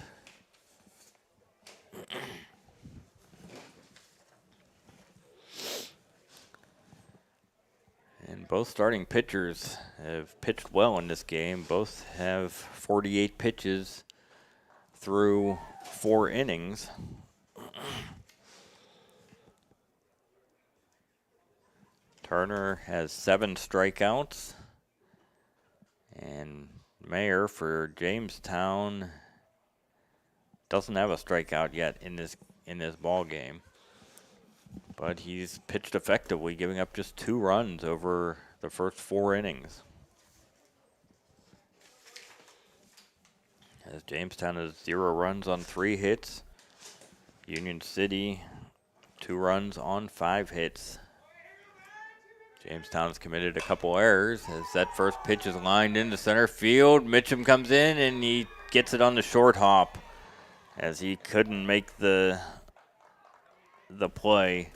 S1: And both starting pitchers have pitched well in this game. Both have 48 pitches through 4 innings. Turner has 7 strikeouts. And Mayer for Jamestown doesn't have a strikeout yet in this ball game. But he's pitched effectively, giving up just 2 runs over the first 4 innings. As Jamestown has 0 runs on 3 hits. Union City, 2 runs on 5 hits. Jamestown has committed a couple errors as that first pitch is lined into center field. Mitchum comes in and he gets it on the short hop as he couldn't make the play.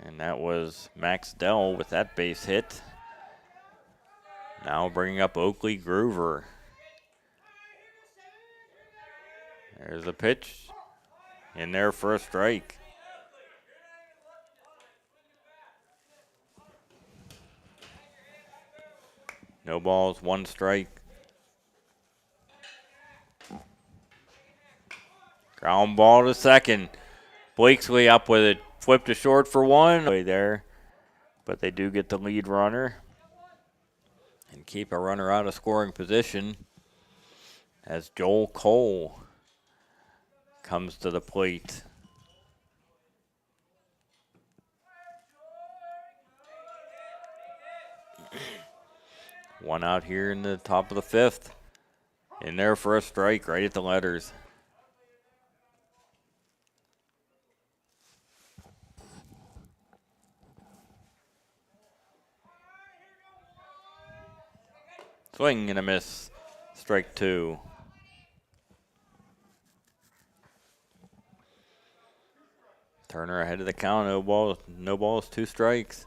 S1: And that was Max Dell with that base hit. Now bringing up Oakley Groover. There's a pitch in there for a strike. No balls, 1 strike. Ground ball to second. Blakesley up with it. Flipped to short for 1. There, but they do get the lead runner and keep a runner out of scoring position as Joel Cole comes to the plate. One out here in the top of the 5th. In there for a strike right at the letters. Swing and a miss. Strike 2. Turner ahead of the count. No balls, 2 strikes.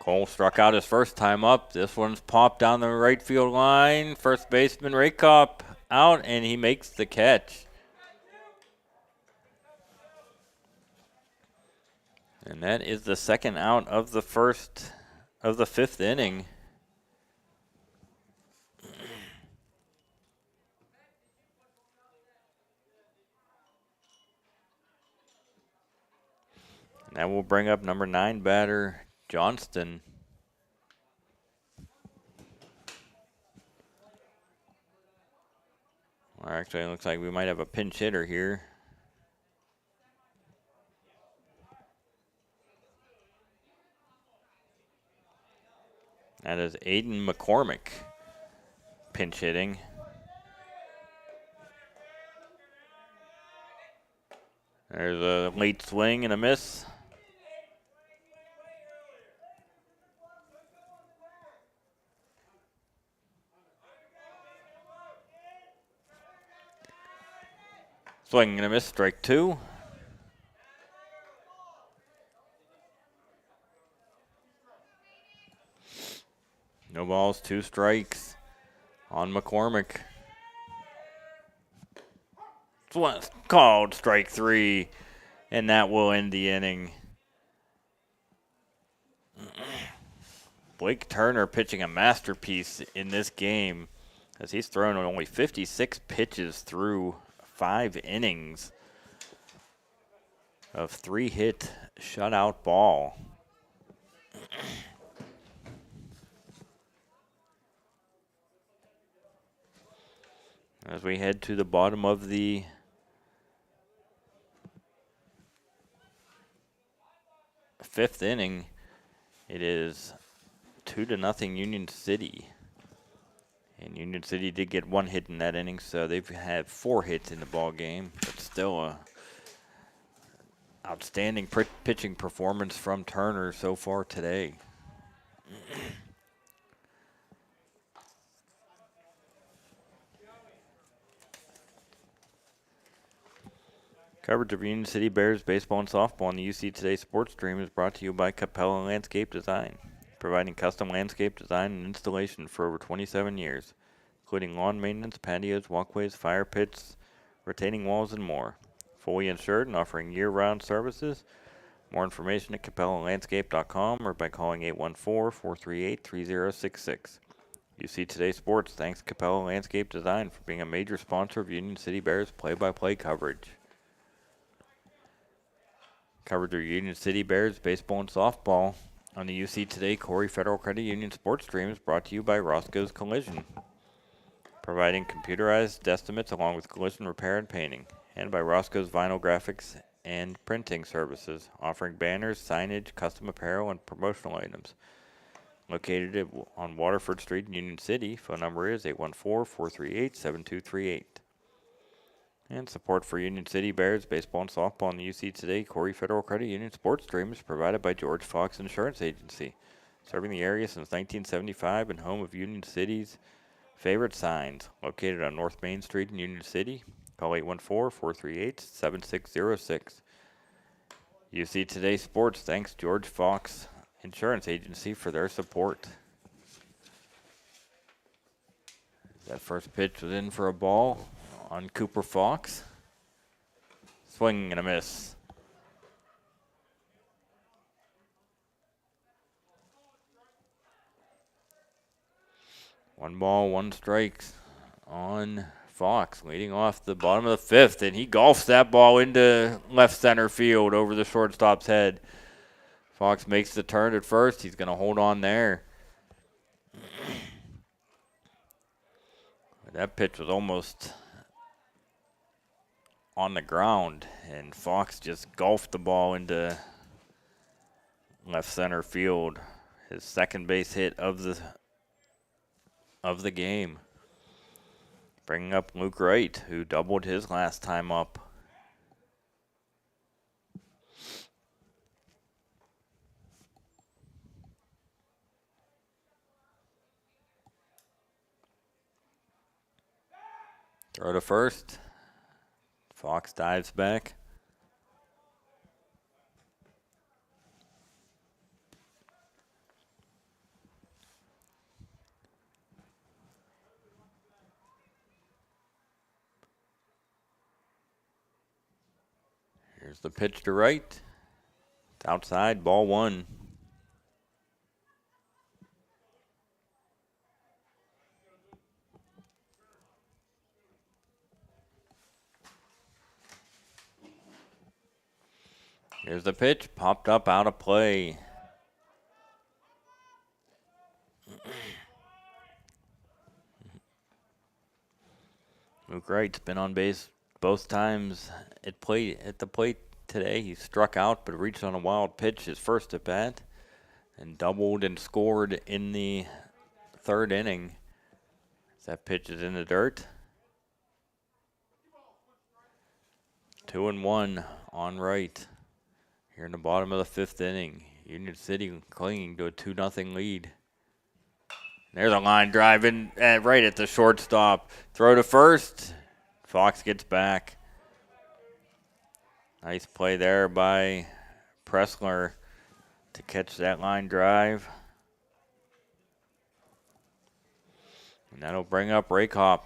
S1: Cole struck out his first time up. This one's popped down the right field line. First baseman Rakoff out, and he makes the catch. And that is the second out of the 5th inning. And that will bring up number 9 batter, Johnston. Well, actually, it looks like we might have a pinch hitter here. That is Aiden McCormick pinch hitting. There's a late swing and a miss. Swing and a miss, strike 2. No balls, 2 strikes on McCormick. Called strike 3, and that will end the inning. Blake Turner pitching a masterpiece in this game as he's thrown only 56 pitches through 5 innings of 3-hit shutout ball. As we head to the bottom of the fifth inning, it is 2-0 Union City. And Union City did get 1 hit in that inning, so they've had 4 hits in the ball game. But still a outstanding pitching performance from Turner so far today. Coverage of Union City Bears baseball and softball on the UC Today Sports Stream is brought to you by Capella Landscape Design, providing custom landscape design and installation for over 27 years, including lawn maintenance, patios, walkways, fire pits, retaining walls, and more. Fully insured and offering year-round services. More information at capellalandscape.com or by calling 814-438-3066. UC Today Sports thanks Capella Landscape Design for being a major sponsor of Union City Bears play-by-play coverage. Coverage of Union City Bears baseball and softball on the UC Today Corry Federal Credit Union Sports Stream is brought to you by Rosco's Collision, providing computerized estimates along with collision repair and painting, and by Rosco's Vinyl Graphics and Printing Services, offering banners, signage, custom apparel, and promotional items. Located on Waterford Street in Union City, phone number is 814-438-7238. And support for Union City Bears baseball and softball on the UC Today Corry Federal Credit Union Sports Stream is provided by George Fox Insurance Agency, serving the area since 1975 and home of Union City's favorite signs. Located on North Main Street in Union City, call 814-438-7606. UC Today Sports thanks George Fox Insurance Agency for their support. That first pitch was in for a ball on Cooper Fox. Swing and a miss. One ball, 1 strike on Fox, leading off the bottom of the 5th, and he golfs that ball into left center field over the shortstop's head. Fox makes the turn at first. He's going to hold on there. That pitch was almost on the ground, and Fox just golfed the ball into left center field. His second base hit of the game. Bringing up Luke Wright, who doubled his last time up. Throw to first. Fox dives back. Here's the pitch to right. It's outside, ball 1. Here's the pitch, popped up out of play. Luke Wright's been on base both times at the plate today. He struck out but reached on a wild pitch his first at bat and doubled and scored in the third inning. That pitch is in the dirt. 2-1 on Wright here in the bottom of the fifth inning. Union City clinging to a 2-0 lead. There's a line drive in right at the shortstop. Throw to first. Fox gets back. Nice play there by Pressler to catch that line drive. And that'll bring up Rakop.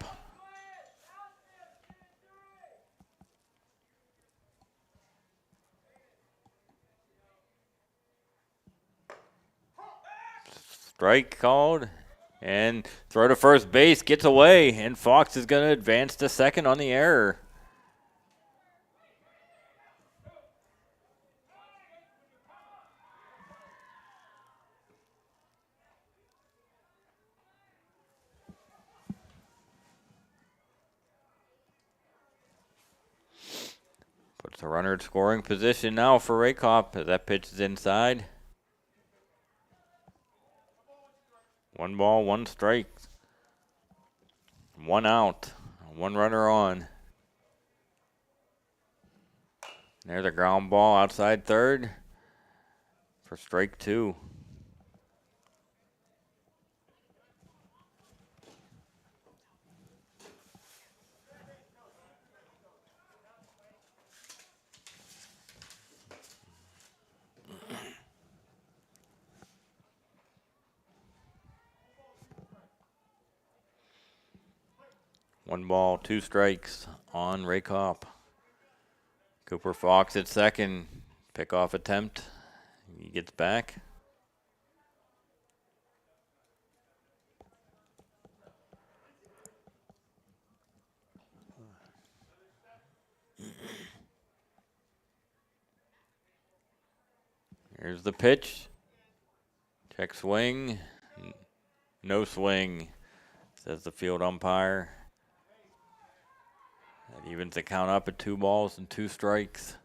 S1: Strike called. And throw to first base, gets away, and Fox is going to advance to second on the error. Puts the runner in scoring position now for Rakop as that pitch is inside. 1 ball, 1 strike. 1 out, 1 runner on. There's a ground ball outside third for strike 2. One ball, 2 strikes on Rakop. Cooper Fox at second. Pickoff attempt. He gets back. Here's the pitch. Check swing. No swing, says the field umpire. That evens the count up at 2 balls and 2 strikes.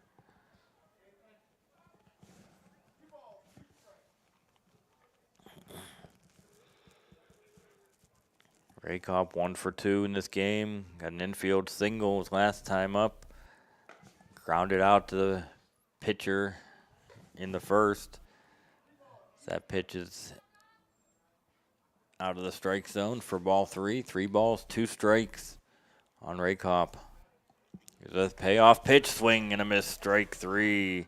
S1: Rakop 1 for 2 in this game. Got an infield single his last time up. Grounded out to the pitcher in the first. That pitch is out of the strike zone for ball 3. 3 balls, 2 strikes on Rakop. Here's a payoff pitch, swing and a miss, strike 3.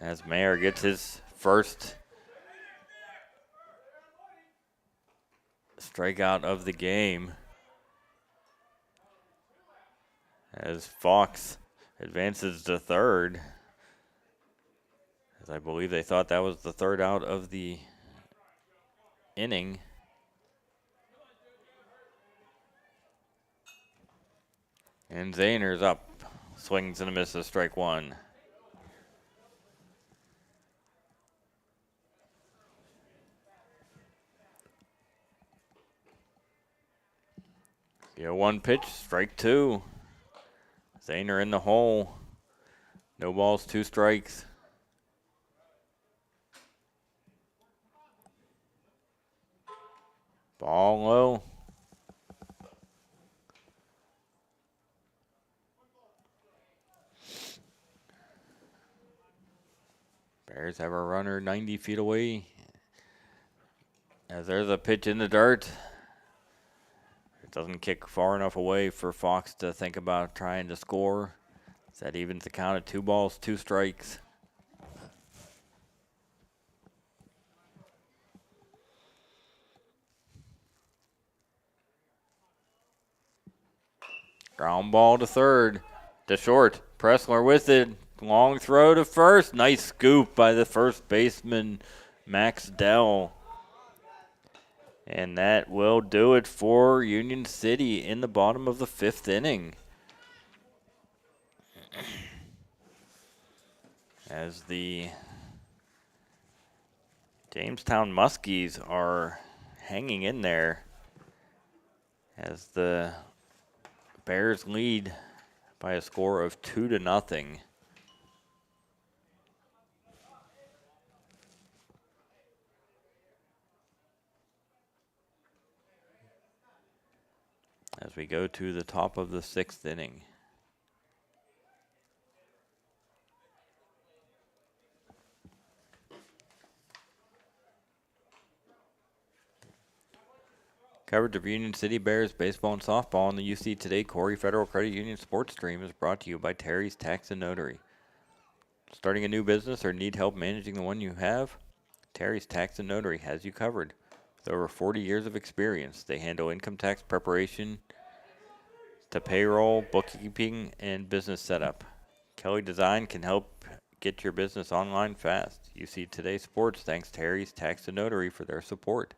S1: As Mayer gets his first strikeout of the game. As Fox advances to third. As I believe they thought that was the third out of the inning. And Zahner's up. Swings and a misses, strike 1. The 0-1 pitch, strike 2. Zahner in the hole. No balls, 2 strikes. Ball low. Bears have a runner 90 feet away. As there's a pitch in the dirt. It doesn't kick far enough away for Fox to think about trying to score. That evens the count at 2 balls, 2 strikes. Ground ball to third. To short. Pressler with it. Long throw to first. Nice scoop by the first baseman, Max Dell. And that will do it for Union City in the bottom of the 5th inning. As the Jamestown Muskies are hanging in there as the Bears lead by a score of 2-0. As we go to the top of the 6th inning. Coverage of Union City Bears baseball and softball on the UC Today Corry Federal Credit Union Sports Stream is brought to you by Terri's Tax and Notary. Starting a new business or need help managing the one you have? Terri's Tax and Notary has you covered. With over 40 years of experience, they handle income tax preparation to payroll, bookkeeping, and business setup. Kelly Design can help get your business online fast. UC Today Sports thanks Terri's Tax and Notary for their support.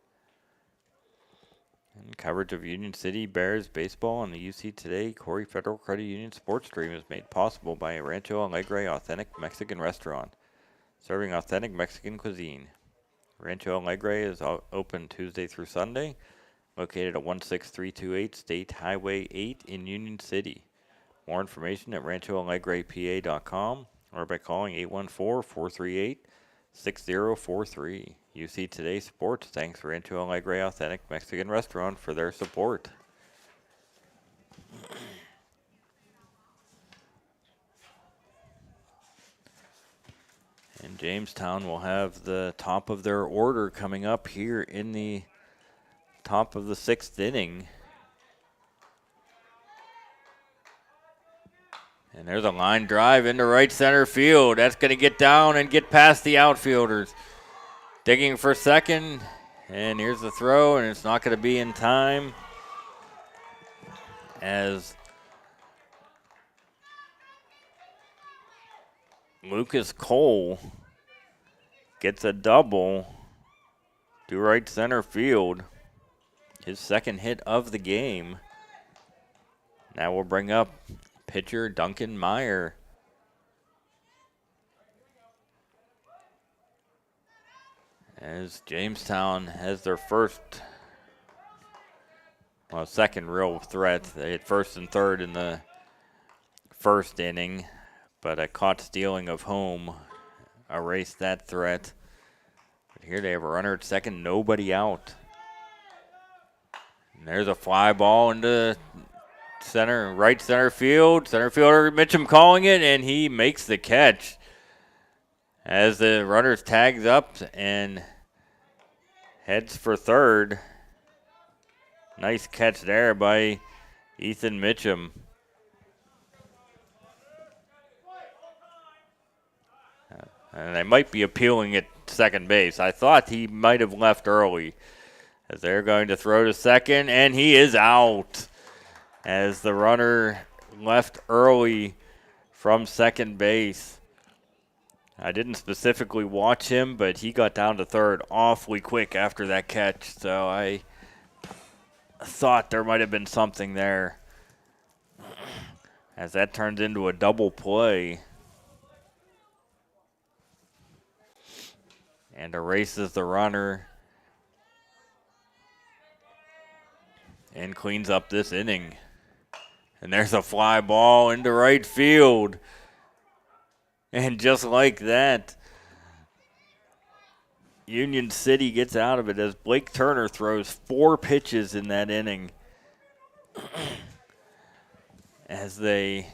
S1: And coverage of Union City Bears baseball on the UC Today Corry Federal Credit Union Sports Stream is made possible by Rancho Alegre Authentic Mexican Restaurant, serving authentic Mexican cuisine. Rancho Alegre is open Tuesday through Sunday, located at 16328 State Highway 8 in Union City. More information at ranchoalegrepa.com or by calling 814-438-6043. UC Today Sports thanks Rancho Alegre Authentic Mexican Restaurant for their support. And Jamestown will have the top of their order coming up here in the top of the 6th inning. And there's a line drive into right center field. That's going to get down and get past the outfielders. Digging for second, and here's the throw, and it's not going to be in time as Lucas Cole gets a double to right center field. His second hit of the game. Now we'll bring up pitcher Duncan Meyer. As Jamestown has their second real threat. They had first and third in the first inning, but a caught stealing of home erased that threat. But here they have a runner at second, nobody out. And there's a fly ball into right center field. Center fielder Mitchum calling it, and he makes the catch. As the runner tags up and heads for third. Nice catch there by Ethan Mitchum. And they might be appealing at second base. I thought he might have left early. As they're going to throw to second, and he is out. As the runner left early from second base. I didn't specifically watch him, but he got down to third awfully quick after that catch, so I thought there might have been something there. As that turns into a double play. And erases the runner. And cleans up this inning. And there's a fly ball into right field. And just like that, Union City gets out of it as Blake Turner throws 4 pitches in that inning. As they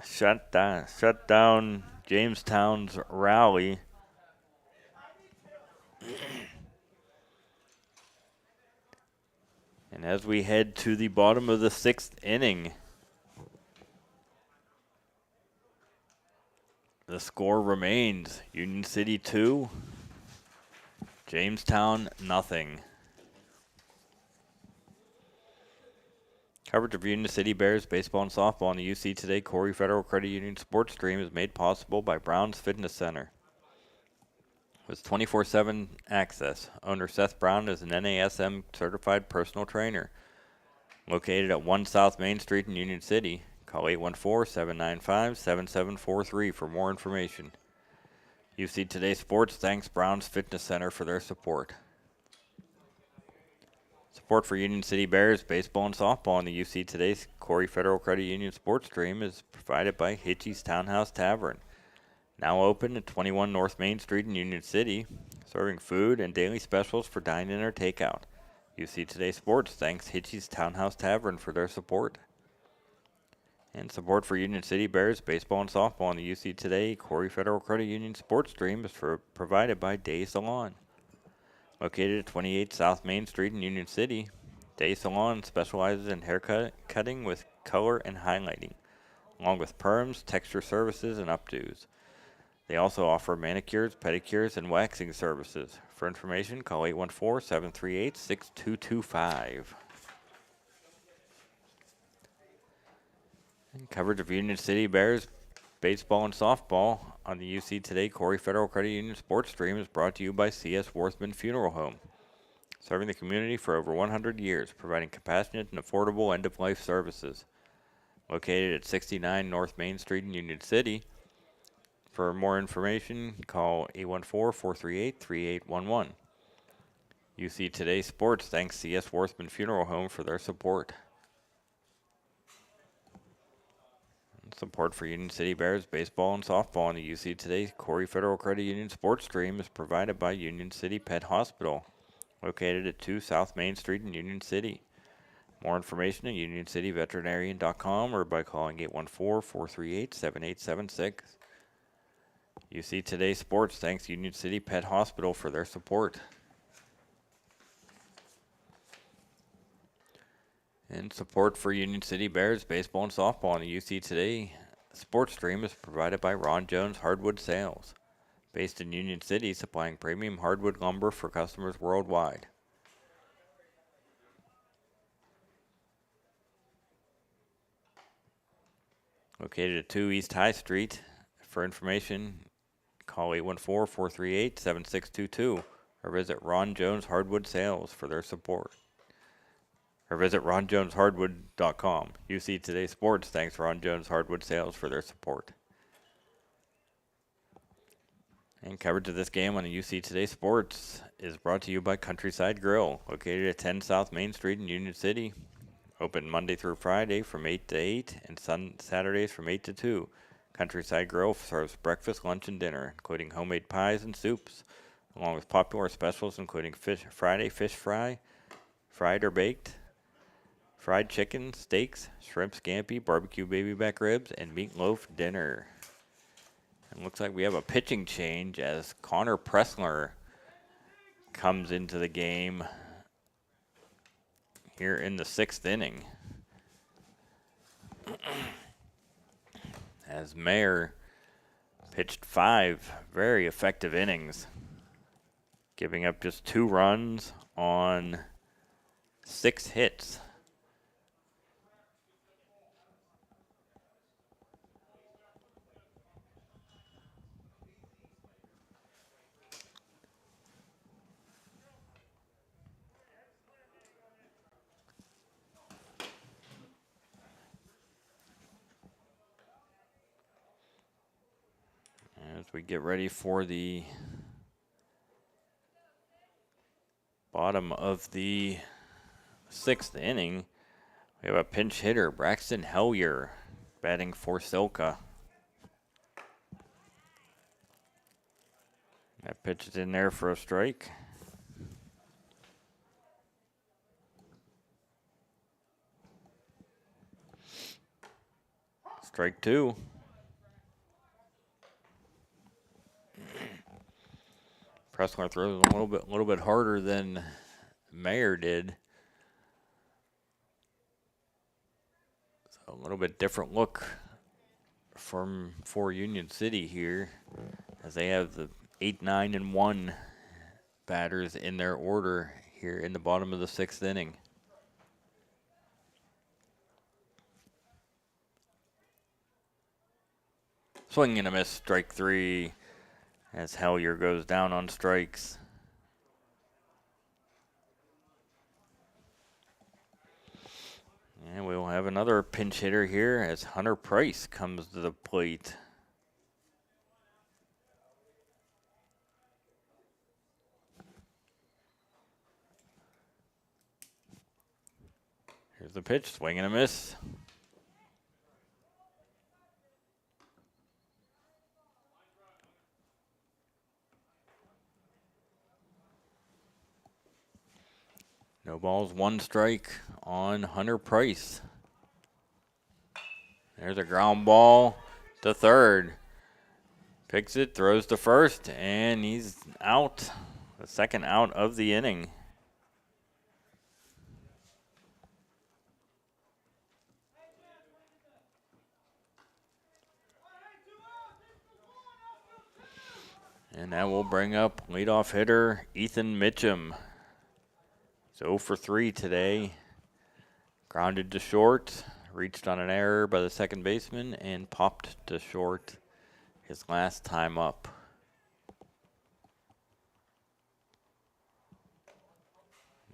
S1: shut down Jamestown's rally. And as we head to the bottom of the 6th inning, the score remains Union City 2, Jamestown nothing. Coverage of Union City Bears baseball and softball on the UC Today Corry Federal Credit Union Sports Stream is made possible by Brown's Fitness Center. With 24/7 access, owner Seth Brown is an NASM certified personal trainer. Located at 1 South Main Street in Union City, call 814-795-7743 for more information. UC Today Sports thanks Brown's Fitness Center for their support. Support for Union City Bears baseball and softball on the UC Today's Corry Federal Credit Union Sports Stream is provided by Hitchy's Townhouse Tavern. Now open at 21 North Main Street in Union City, serving food and daily specials for dine-in or takeout. UC Today Sports thanks Hitchy's Townhouse Tavern for their support. And support for Union City Bears baseball and softball on the UC Today Corry Federal Credit Union Sports Stream is provided by Dai Salon. Located at 28 South Main Street in Union City, Dai Salon specializes in haircutting with color and highlighting, along with perms, texture services, and updos. They also offer manicures, pedicures, and waxing services. For information, call 814-738-6225. And coverage of Union City Bears baseball and softball on the UC Today Corry Federal Credit Union Sports Stream is brought to you by C.S. Warthman Funeral Home, serving the community for over 100 years, providing compassionate and affordable end-of-life services. Located at 69 North Main Street in Union City. For more information, call 814-438-3811. UC Today Sports thanks C.S. Warthman Funeral Home for their support. Support for Union City Bears baseball and softball on the UC Today Corry Federal Credit Union Sports Stream is provided by Union City Pet Hospital, located at 2 South Main Street in Union City. More information at UnionCityVeterinarian.com or by calling 814-438-7876. UC Today Sports thanks Union City Pet Hospital for their support. And support for Union City Bears baseball and softball on the UC Today Sports Stream is provided by Jones Hardwood Sales, based in Union City, supplying premium hardwood lumber for customers worldwide. Located at 2 East High Street. For information, call 814-438-7622 or visit Ron Jones Hardwood Sales for their support. Or visit ronjoneshardwood.com. UC Today Sports thanks Ron Jones Hardwood Sales for their support. And coverage of this game on the UC Today Sports is brought to you by Countryside Grill, located at 10 South Main Street in Union City. Open Monday through Friday from 8 to 8 and Saturdays from 8 to 2. Countryside Grill serves breakfast, lunch, and dinner, including homemade pies and soups, along with popular specials including Friday fish fry, fried or baked, fried chicken, steaks, shrimp scampi, barbecue baby back ribs, and meatloaf dinner. And looks like we have a pitching change as Connor Pressler comes into the game here in the 6th inning. As Mayer pitched 5 very effective innings, giving up just 2 runs on 6 hits. As we get ready for the bottom of the 6th inning, we have a pinch hitter, Braxton Hellier, batting for Silka. That pitch is in there for a strike. Strike 2. Pressler throws a little bit harder than Mayer did. So a little bit different look for Union City here, as they have the 8, 9, and 1 batters in their order here in the bottom of the 6th inning. Swing and a miss, strike 3, as Hellier goes down on strikes. And we will have another pinch hitter here as Hunter Price comes to the plate. Here's the pitch, swing and a miss. No balls, 1 strike on Hunter Price. There's a ground ball to third. Picks it, throws to first, and he's out. The second out of the inning. And that will bring up leadoff hitter Ethan Mitchum. He's 0 for 3 today. Grounded to short, reached on an error by the second baseman, and popped to short his last time up.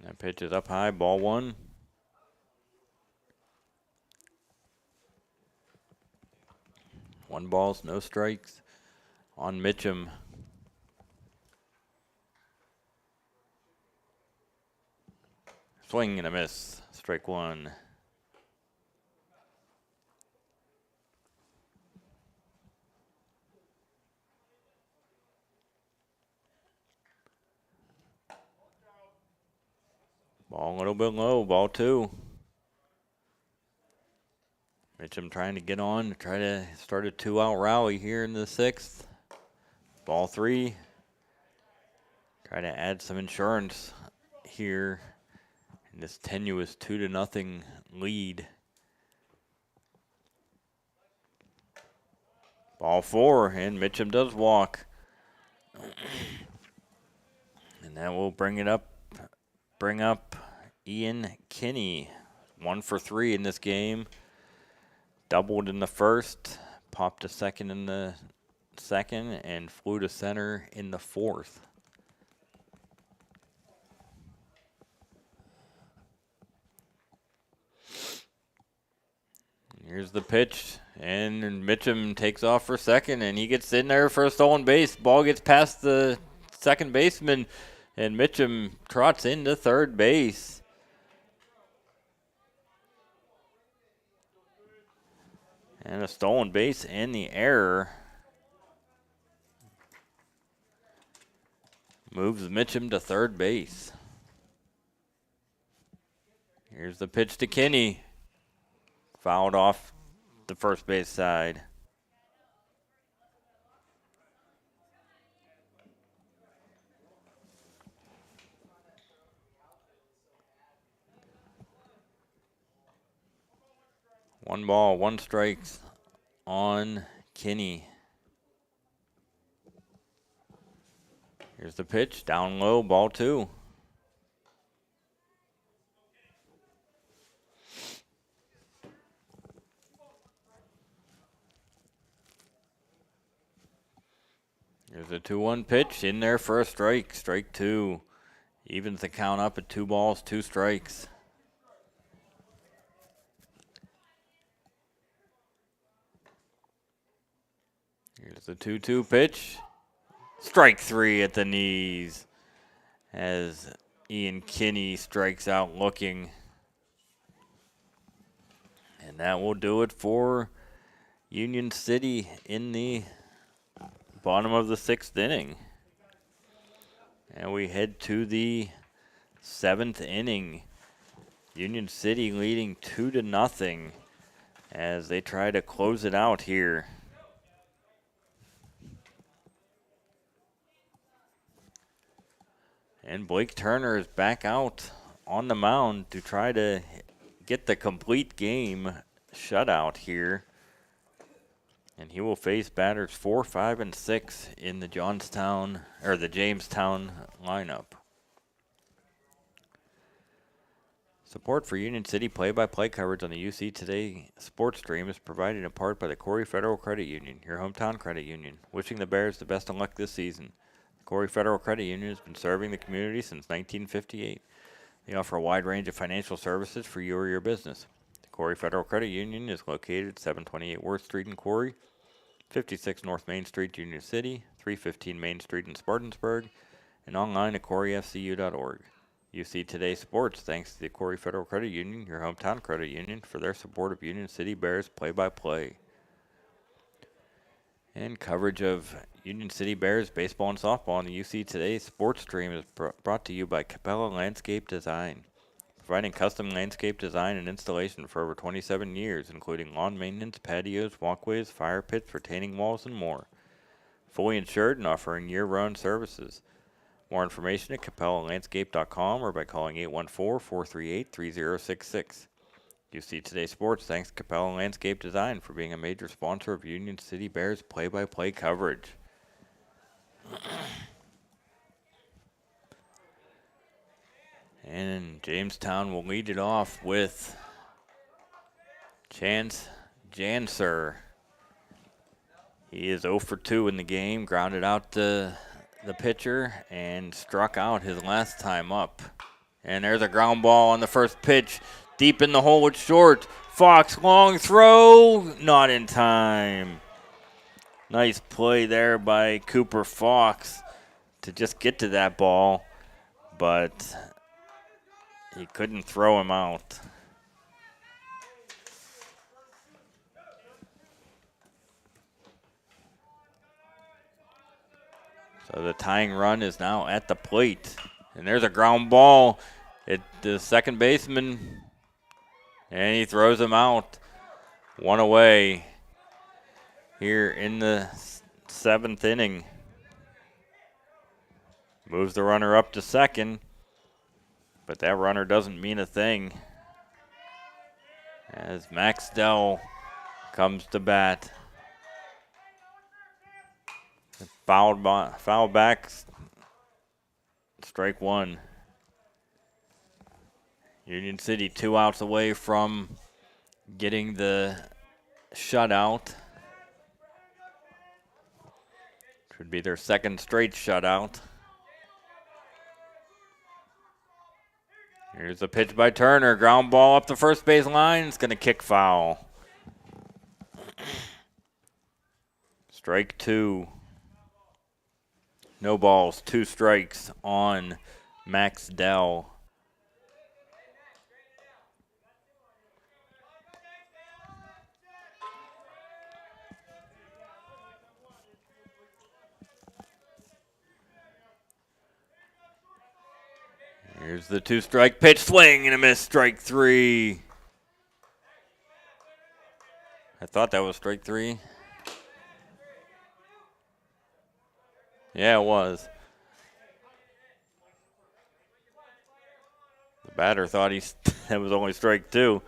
S1: That pitch is up high, ball 1. One balls, no strikes on Mitchum. Swing and a miss, strike 1. Ball a little bit low, ball 2. Mitchum trying to get on, to try to start a 2-out rally here in the 6th. Ball 3. Try to add some insurance here in this tenuous 2-0 lead. Ball 4, and Mitchum does walk. And that will bring up Ian Kinney. 1 for 3 in this game. Doubled in the first, popped to second in the second, and flew to center in the 4th. Here's the pitch, and Mitchum takes off for second, and he gets in there for a stolen base. Ball gets past the second baseman, and Mitchum trots into third base. And a stolen base and the error moves Mitchum to third base. Here's the pitch to Kinney. Fouled off the first base side. One ball, 1 strikes on Kinney. Here's the pitch, down low, ball 2. Here's a 2-1 pitch, in there for a strike, strike 2. Evens the count up at 2 balls, 2 strikes. Here's the 2-2 pitch. Strike 3 at the knees as Ian Kinney strikes out looking. And that will do it for Union City in the bottom of the 6th inning. And we head to the 7th inning. Union City leading 2-0 as they try to close it out here. And Blake Turner is back out on the mound to try to get the complete game shutout here. And he will face batters 4, 5, and 6 in the Jamestown lineup. Support for Union City play-by-play coverage on the UC Today sports stream is provided in part by the Corry Federal Credit Union, your hometown credit union. Wishing the Bears the best of luck this season. The Corry Federal Credit Union has been serving the community since 1958. They offer a wide range of financial services for you or your business. The Corry Federal Credit Union is located at 728 Worth Street in Corry, 56 North Main Street, Union City, 315 Main Street in Spartansburg, and online at corryfcu.org. UC Today Sports, thanks to the Corry Federal Credit Union, your hometown credit union, for their support of Union City Bears play-by-play. And coverage of Union City Bears baseball and softball on the UC Today Sports Stream is brought to you by Capella Landscape Design, providing custom landscape design and installation for over 27 years, including lawn maintenance, patios, walkways, fire pits, retaining walls, and more. Fully insured and offering year-round services. More information at capellalandscape.com or by calling 814-438-3066. UC Today Sports thanks Capella Landscape Design for being a major sponsor of Union City Bears play-by-play coverage. And Jamestown will lead it off with Chance Janser. He is 0 for 2 in the game, grounded out the pitcher, and struck out his last time up. And there's a ground ball on the first pitch. Deep in the hole, it's short. Fox, long throw, not in time. Nice play there by Cooper Fox to just get to that ball, but he couldn't throw him out. So the tying run is now at the plate. And there's a ground ball at the second baseman. And he throws him out. One away here in the 7th inning. Moves the runner up to second. But that runner doesn't mean a thing, as Max Dell comes to bat. Foul back, strike one. Union City 2 outs away from getting the shutout. Could be their second straight shutout. Here's a pitch by Turner. Ground ball up the first base line. It's going to kick foul. Strike 2. No balls, 2 strikes on Max Dell. Here's the 2-strike pitch, swing and a miss, strike 3. I thought that was strike 3. Yeah, it was. The batter thought that was only strike 2.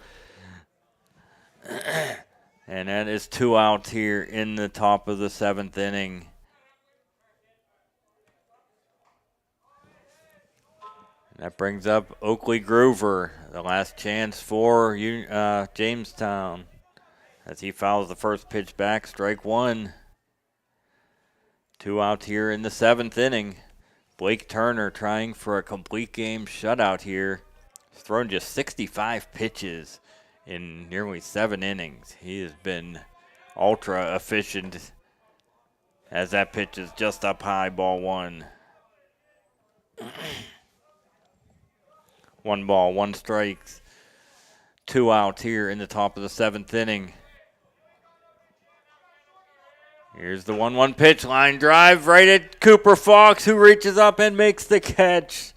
S1: And that is 2 outs here in the top of the 7th inning. That brings up Oakley Groover, the last chance for Jamestown, as he fouls the first pitch back, strike 1. 2 outs here in the 7th inning. Blake Turner trying for a complete game shutout here. He's thrown just 65 pitches in nearly 7 innings. He has been ultra efficient, as that pitch is just up high, ball 1. 1 ball, 1 strike, 2 outs here in the top of the 7th inning. Here's the 1-1 pitch, line drive right at Cooper Fox, who reaches up and makes the catch.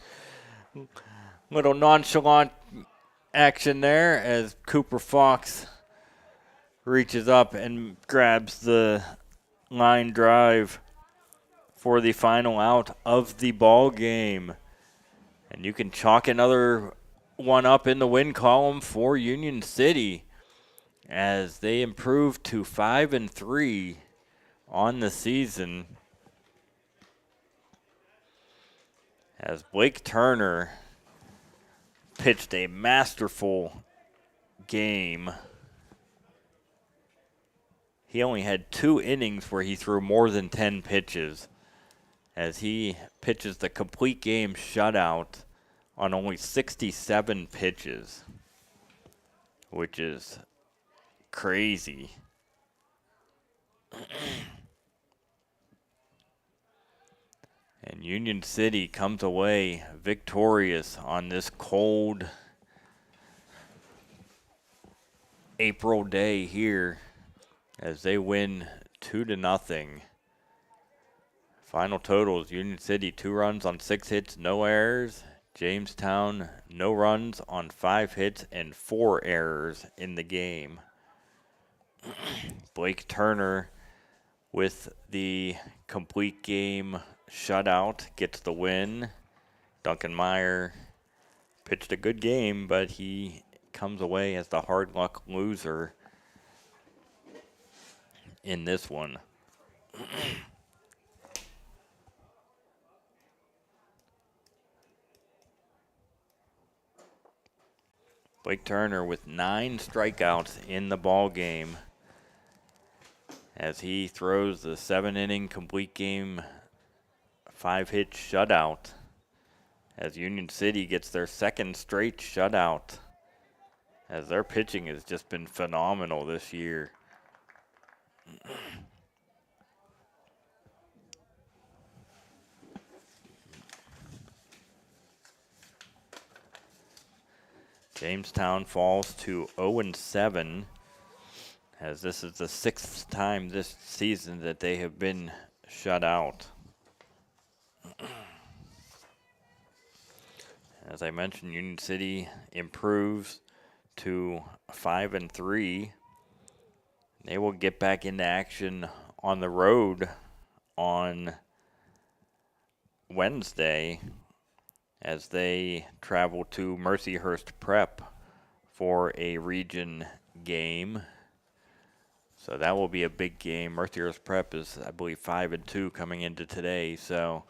S1: Little nonchalant action there as Cooper Fox reaches up and grabs the line drive for the final out of the ball game. And you can chalk another one up in the win column for Union City as they improve to 5-3 on the season. As Blake Turner pitched a masterful game. He only had 2 innings where he threw more than 10 pitches, as he pitches the complete game shutout on only 67 pitches, which is crazy. And Union City comes away victorious on this cold April day here as they win 2-0. Final totals: Union City 2 runs on 6 hits, no errors. Jamestown no runs on 5 hits and 4 errors in the game. Blake Turner with the complete game shutout gets the win. Duncan Meyer pitched a good game, but he comes away as the hard luck loser in this one. Blake Turner with 9 strikeouts in the ball game as he throws the 7-inning complete game 5-hit shutout as Union City gets their second straight shutout as their pitching has just been phenomenal this year. Jamestown falls to 0-7 as this is the 6th time this season that they have been shut out. As I mentioned, Union City improves to 5-3. They will get back into action on the road on Wednesday as they travel to Mercyhurst Prep for a region game. So that will be a big game. Mercyhurst Prep is, I believe, 5-2 coming into today. So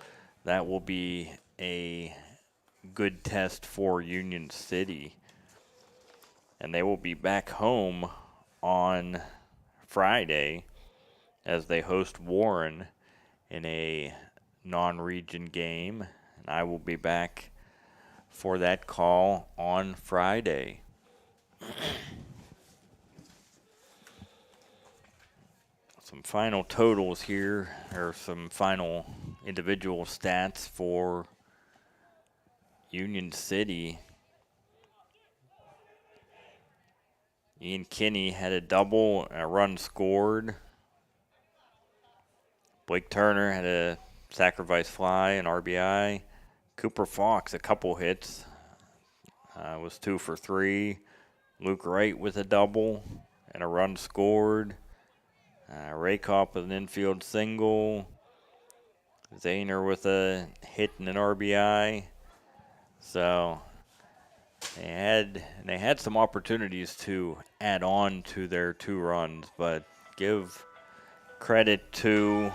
S1: that will be a good test for Union City. And they will be back home on Friday as they host Warren in a non-region game. And I will be back for that call on Friday. Some final totals here, or some final individual stats for Union City. Ian Kinney had a double and a run scored. Blake Turner had a sacrifice fly, an RBI. Cooper Fox, a couple hits, was 2 for 3. Luke Wright with a double and a run scored. Rakoff with an infield single. Zahner with a hit and an RBI. So they had some opportunities to add on to their 2 runs, but give credit to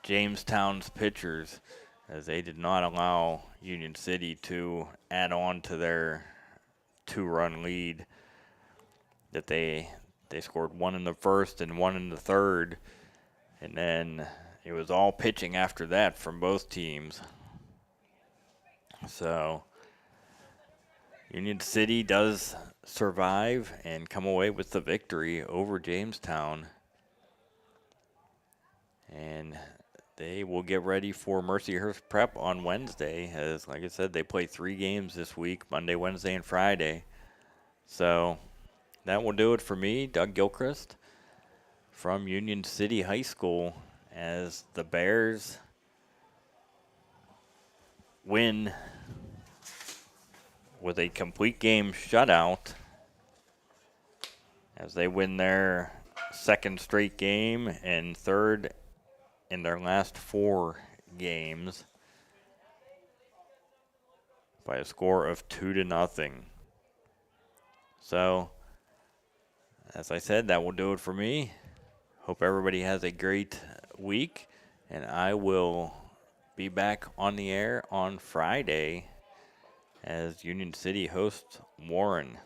S1: Jamestown's pitchers as they did not allow Union City to add on to their 2-run lead. That they scored 1 in the first and 1 in the third, and then it was all pitching after that from both teams. So Union City does survive and come away with the victory over Jamestown. And they will get ready for Mercyhurst Prep on Wednesday. As, like I said, they play 3 games this week, Monday, Wednesday, and Friday. So that will do it for me, Doug Gilchrist, from Union City High School, as the Bears win with a complete game shutout as they win their 2nd straight game and 3rd in their last 4 games by a score of 2-0. So, as I said, that will do it for me. Hope everybody has a great week, and I will be back on the air on Friday as Union City hosts Warren.